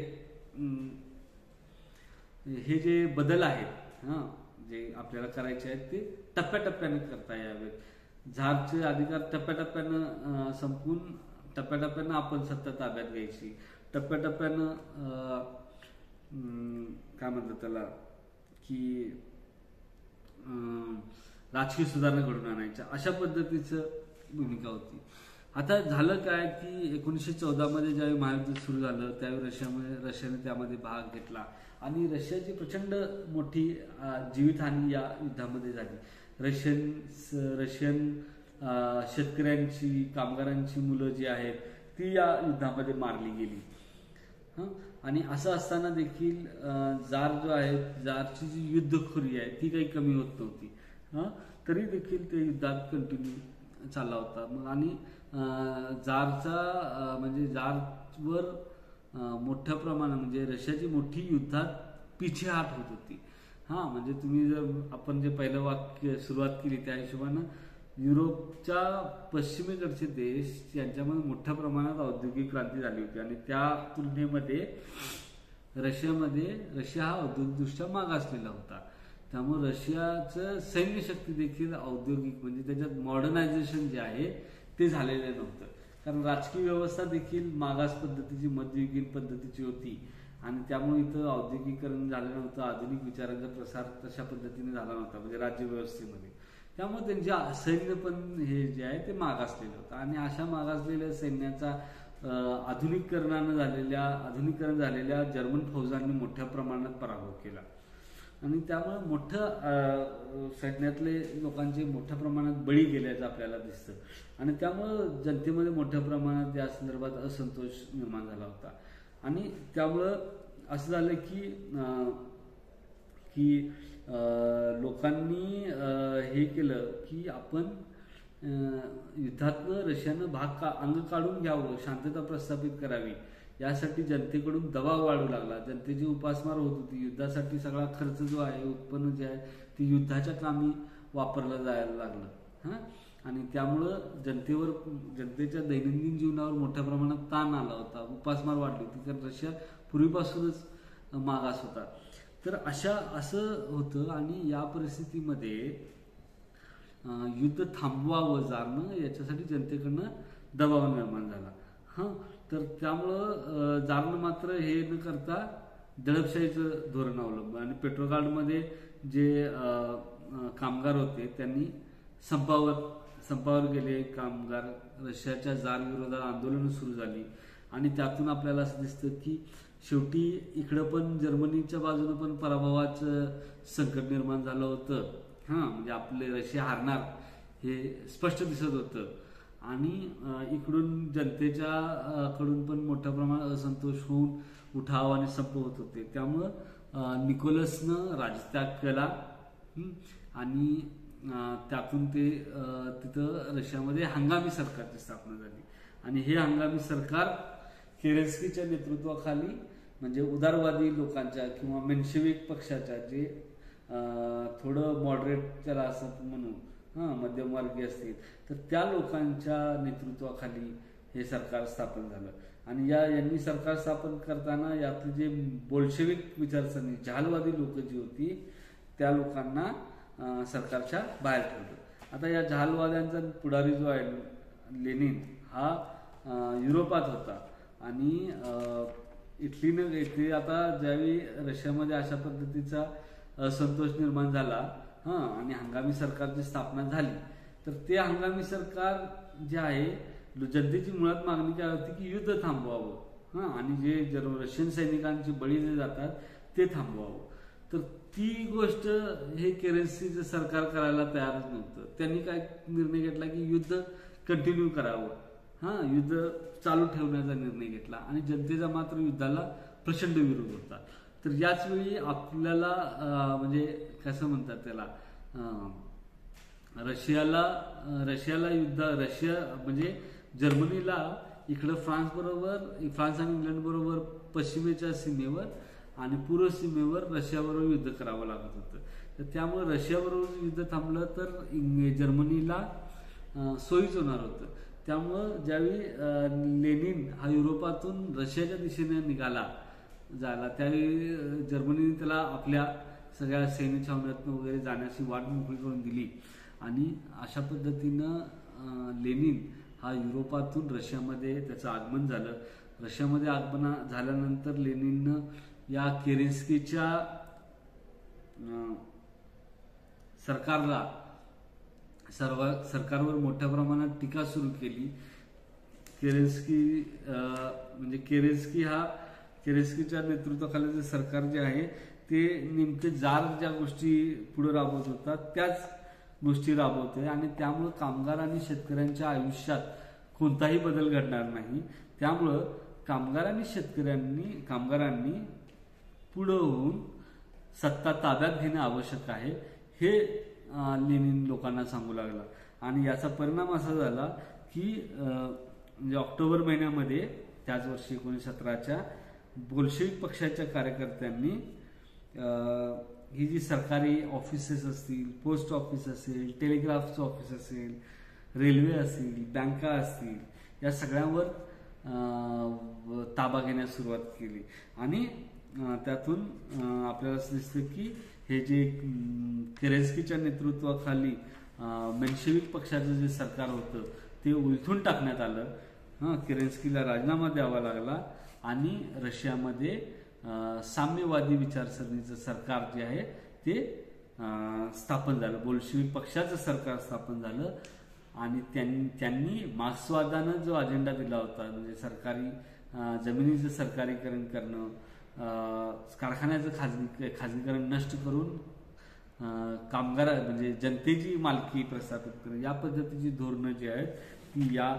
हे जे बदल आहेत जे आपल्याला करायचे आहेत ते टप्प्याटप्प्याने करता यावेत. झारचे अधिकार टप्प्याटप्प्यानं संपून टप्प्याटप्प्यानं आपण सत्ता ताब्यात घ्यायची, टप्प्याटप्प्यानं काय म्हणतात त्याला की राजकीय सुधारणा घडून आणायच्या, अशा पद्धतीचं भूमिका होती. आता झालं काय की 1914 मध्ये ज्यावेळी महायुद्ध सुरू झालं त्यावेळी रशियाने त्यामध्ये भाग घेतला आणि रशियाची प्रचंड मोठी जीवितहानी या युद्धामध्ये झाली. रशियन शेतकऱ्यांची, कामगारांची मुलं जी आहेत ती या युद्धामध्ये मारली गेली. आणि असं असताना देखील जार जो आहे, जारची जी युद्धखोरी आहे ती काही कमी होत नव्हती. तरी देखील ते युद्धात कंटिन्यू चालला होता. मग आणि जारचा म्हणजे जारवर मोठ्या प्रमाणात म्हणजे रशियाची मोठी युद्धात पिछेहाट होत होती. म्हणजे तुम्ही जर आपण जे पहिलं वाक्य सुरुवात केली त्या हिशोबानं युरोपच्या पश्चिमेकडचे देश यांच्यामध्ये मोठ्या प्रमाणात औद्योगिक क्रांती झाली होती आणि त्या तुलनेमध्ये रशिया हा औद्योगिकदृष्ट्या मागासलेला होता. त्यामुळे रशियाचं सैन्य शक्ती देखील औद्योगिक म्हणजे त्याच्यात मॉडर्नायझेशन जे आहे ते झालेलं नव्हतं, कारण राजकीय व्यवस्था देखील मागास पद्धतीची, मध्ययुगीन पद्धतीची होती आणि त्यामुळे इथं औद्योगिकरण झालं नव्हतं, आधुनिक विचारांचा प्रसार तशा पद्धतीने झाला नव्हता म्हणजे राज्य व्यवस्थेमध्ये. त्यामुळे त्यांचे सैन्य पण हे जे आहे ते मागासलेलं होतं आणि अशा मागासलेल्या सैन्याचा आधुनिकरण झालेल्या जर्मन फौजांनी मोठ्या प्रमाणात पराभव केला आणि त्यामुळे मोठं सैन्यातले लोकांचे मोठ्या प्रमाणात बळी गेल्याचं आपल्याला दिसतं आणि त्यामुळं जनतेमध्ये मोठ्या प्रमाणात या संदर्भात असंतोष निर्माण झाला होता. आणि त्यामुळं असं झालं की लोकांनी हे केलं की आपण युद्धातनं रशियानं अंग काढून घ्यावं, शांतता प्रस्थापित करावी, यासाठी जनतेकडून दबाव वाढू लागला. जनतेची उपासमार होत होती. युद्धासाठी सगळा खर्च जो आहे, उत्पन्न जे आहे ते युद्धाच्या कामी वापरलं जायला लागलं. आणि त्यामुळं जनतेच्या दैनंदिन जीवनावर मोठ्या प्रमाणात ताण आला होता, उपासमार वाढली होती, कारण रशिया पूर्वीपासूनच मागास होता. तर असं होतं आणि या परिस्थितीमध्ये युद्ध थांबवावं जाणं याच्यासाठी जनतेकडनं दबाव निर्माण झाला. तर त्यामुळं जारणं मात्र हे न करता दडपशाहीचं धोरण अवलंबलं आणि पेट्रोगार्डमध्ये जे कामगार होते त्यांनी संपावर गेले कामगार. रशियाच्या जार विरोधात आंदोलनं सुरू झाली आणि त्यातून आपल्याला असं दिसतं की शेवटी इकडं पण जर्मनीच्या बाजूनं पण पराभवाचं संकट निर्माण झालं होतं. म्हणजे आपले रशिया हारणार हे स्पष्ट दिसत होतं आणि इकडून जनतेच्या कडून पण मोठ्या प्रमाणात असंतोष होऊन उठाव आणि संप होत होते. त्यामुळं निकोलसनं राजत्याग केला आणि त्यातून ते तिथं रशियामध्ये हंगामी सरकारची स्थापना झाली आणि हे हंगामी सरकार केरेन्स्कीच्या नेतृत्वाखाली म्हणजे उदारवादी लोकांच्या किंवा मेन्शेविक पक्षाच्या जे थोडं मॉडरेट त्याला असं म्हणू मध्यमवर्गीय असतील तर त्या लोकांच्या नेतृत्वाखाली हे सरकार स्थापन झालं. आणि यांनी सरकार स्थापन करताना यातले जे बोल्शेविक विचारसरणी जहालवादी लोक जी होती त्या लोकांना सरकारच्या बाहेर ठेवलं. आता या जहालवाद्यांचा पुढारी जो आहे लेनिन हा युरोपात होता आणि इटलीनं येथे आता ज्यावेळी रशियामध्ये अशा पद्धतीचा असंतोष निर्माण झाला आणि हंगामी सरकारची स्थापना झाली तर ते हंगामी सरकार जे आहे जनतेची मुळात मागणी काय होती की युद्ध थांबवावं आणि जे रशियन सैनिकांचे बळी जे जातात ते थांबवावं. तर ती गोष्ट हे केरेन्स्कीचं सरकार करायला तयारच नव्हतं. त्यांनी काय निर्णय घेतला की युद्ध कंटिन्यू करावं, युद्ध चालू ठेवण्याचा निर्णय घेतला आणि जनतेचा मात्र युद्धाला प्रचंड विरोध होता. तर याच वेळी आपल्याला म्हणजे कसं म्हणतात त्याला रशिया म्हणजे जर्मनीला इकडं फ्रान्स आणि इंग्लंड बरोबर पश्चिमेच्या सीमेवर आणि पूर्व सीमेवर रशियाबरोबर युद्ध करावं लागत होतं. तर त्यामुळे रशियाबरोबर युद्ध थांबलं तर जर्मनीला सोयीच होणार होतं. त्यामुळं ज्यावेळी लेनिन हा युरोपातून रशियाच्या दिशेने निघाला जायला, त्यावेळी जर्मनीने त्याला आपल्या सगळ्या सैन्य छावण्यातून वगैरे जाण्याची वाट मोकळी करून दिली आणि अशा पद्धतीनं लेनिन हा युरोपातून रशियामध्ये त्याचं आगमन झालं. रशियामध्ये आगमन झाल्यानंतर लेनिननं या केरेन्स्कीच्या सरकारवर मोठ्या प्रमाणात टीका सुरू केली. केरेन्स्कीच्या नेतृत्वाखाली जे सरकार जे आहे ते नेमके जार ज्या गोष्टी पुढे राबवत होतात त्याच गोष्टी राबवतोय आणि त्यामुळं कामगार आणि शेतकऱ्यांच्या आयुष्यात कोणताही बदल घडणार नाही. त्यामुळं कामगारांनी पुढे होऊन सत्ता ताब्यात घेणं आवश्यक आहे हे लेनिन लोकांना सांगू लागला. आणि याचा परिणाम असा झाला की म्हणजे ऑक्टोबर महिन्यामध्ये त्याच वर्षी 1917च्या बोल्शेविक पक्षाच्या कार्यकर्त्यांनी ही जी सरकारी ऑफिसेस असतील, पोस्ट ऑफिस असेल, टेलिग्राफचं ऑफिस असेल, रेल्वे असतील, बँका असतील, या सगळ्यांवर ताबा घेण्यास सुरुवात केली. आणि त्यातून आपल्याला असं दिसतं की हे जे केरेन्स्कीच्या नेतृत्वाखाली मेन्शेविक पक्षाचं जे सरकार होतं ते उलथून टाकण्यात आलं. केरेन्स्कीला राजीनामा द्यावा लागला आणि रशियामध्ये साम्यवादी विचारसरणीचं सरकार जे आहे ते स्थापन झालं. बोल्शेविक पक्षाचं सरकार स्थापन झालं आणि त्यांनी मार्क्सवादानं जो अजेंडा दिला होता, म्हणजे सरकारी जमिनीचं सरकारीकरण करणं, कारखान्याचं खाजगीकरण नष्ट करून म्हणजे जनतेची मालकी प्रस्थापित करणं, या पद्धतीची धोरणं जी आहेत ती या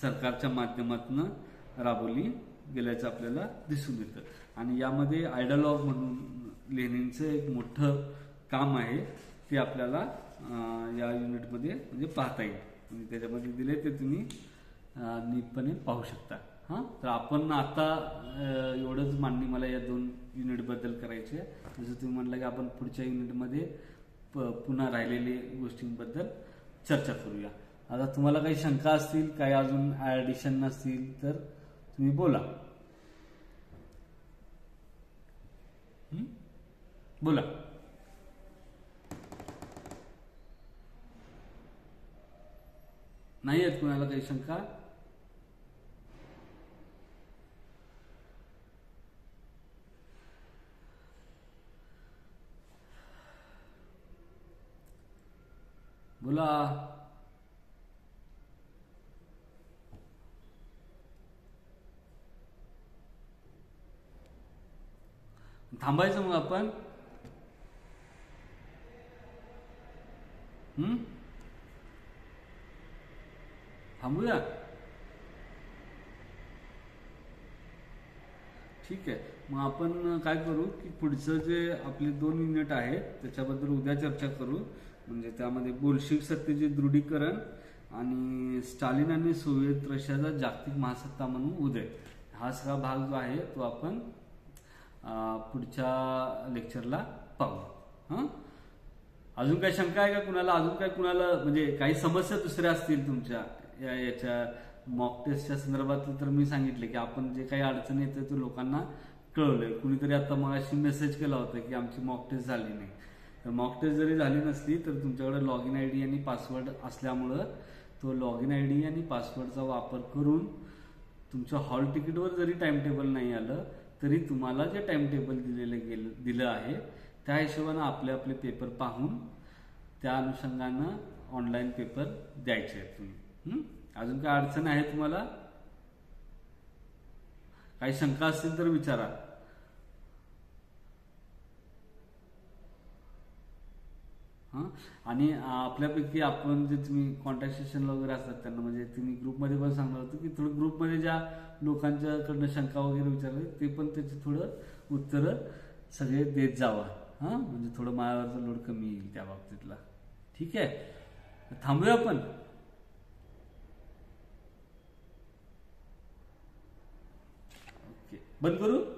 सरकारच्या माध्यमातून राबवली गेल्याचं आपल्याला दिसून येतं. आणि यामध्ये आयडियलॉग म्हणून लेनिनचं एक मोठं काम आहे ते आपल्याला या युनिटमध्ये म्हणजे पाहता येईल. म्हणजे त्याच्यामध्ये दिले ते तुम्ही नीटपणे पाहू शकता. तर आपण आता एवढंच मांडणी मला या 2 युनिटबद्दल करायचे. जसं तुम्ही म्हणलं की आपण पुढच्या युनिटमध्ये पुन्हा राहिलेले गोष्टींबद्दल चर्चा करूया. आता तुम्हाला काही शंका असतील, काही अजून ॲडिशन नसतील तर तुम्ही बोला. बोला. नाही आहेत कुणाला काही शंका? बोला. थांबायचं मग आपण. थांबूया. ठीक आहे. मग आपण काय करू की पुढचं जे आपले 2 युनिट आहेत त्याच्याबद्दल उद्या चर्चा करू. म्हणजे त्यामध्ये बोल्शेविक सत्तेचे दृढीकरण आणि स्टालिन आणि सोव्हिएत रशियाचा जागतिक महासत्ता म्हणून उदय, हा सगळा भाग जो आहे तो आपण पुढच्या लेक्चरला पाहू. अजून काही शंका आहे का कुणाला? अजून काय कुणाला म्हणजे काही समस्या दुसऱ्या असतील तुमच्या याच्या मॉक टेस्टच्या संदर्भात तर मी सांगितले की आपण जे काही अडचणी येते ते लोकांना कळवलंय. कुणीतरी आता मगाशी मेसेज केला होता की आमची मॉक टेस्ट झाली नाही. तर मॉक टेस्ट जरी झाली नसली तर तुमच्याकडे लॉग इन आयडी आणि पासवर्ड असल्यामुळं तो लॉग इन आयडी आणि पासवर्डचा वापर करून तुमच्या हॉल तिकीटवर जरी टाइम टेबल नाही आलं तरी तुम्हाला जे टाइम टेबल दिलं आहे त्या हिशोबानं आपले पेपर पाहून त्या अनुषंगानं ऑनलाईन पेपर द्यायचे आहेत तुम्ही. अजून काय अडचण आहे तुम्हाला? काही शंका असतील तर विचारा. आणि आपल्यापैकी आपण जे तुम्ही कॉन्टॅक्ट सेशनला वगैरे असतात त्यांना म्हणजे तुम्ही ग्रुपमध्ये पण सांगणार होतं की थोडं ग्रुपमध्ये ज्या लोकांच्याकडनं शंका वगैरे विचारले ते पण त्याचे थोडं उत्तरं सगळे देत जावा. म्हणजे थोडं माझ्यावरचा लोड कमी येईल त्या बाबतीतला. ठीक आहे. थांबूया आपण. बंद करू.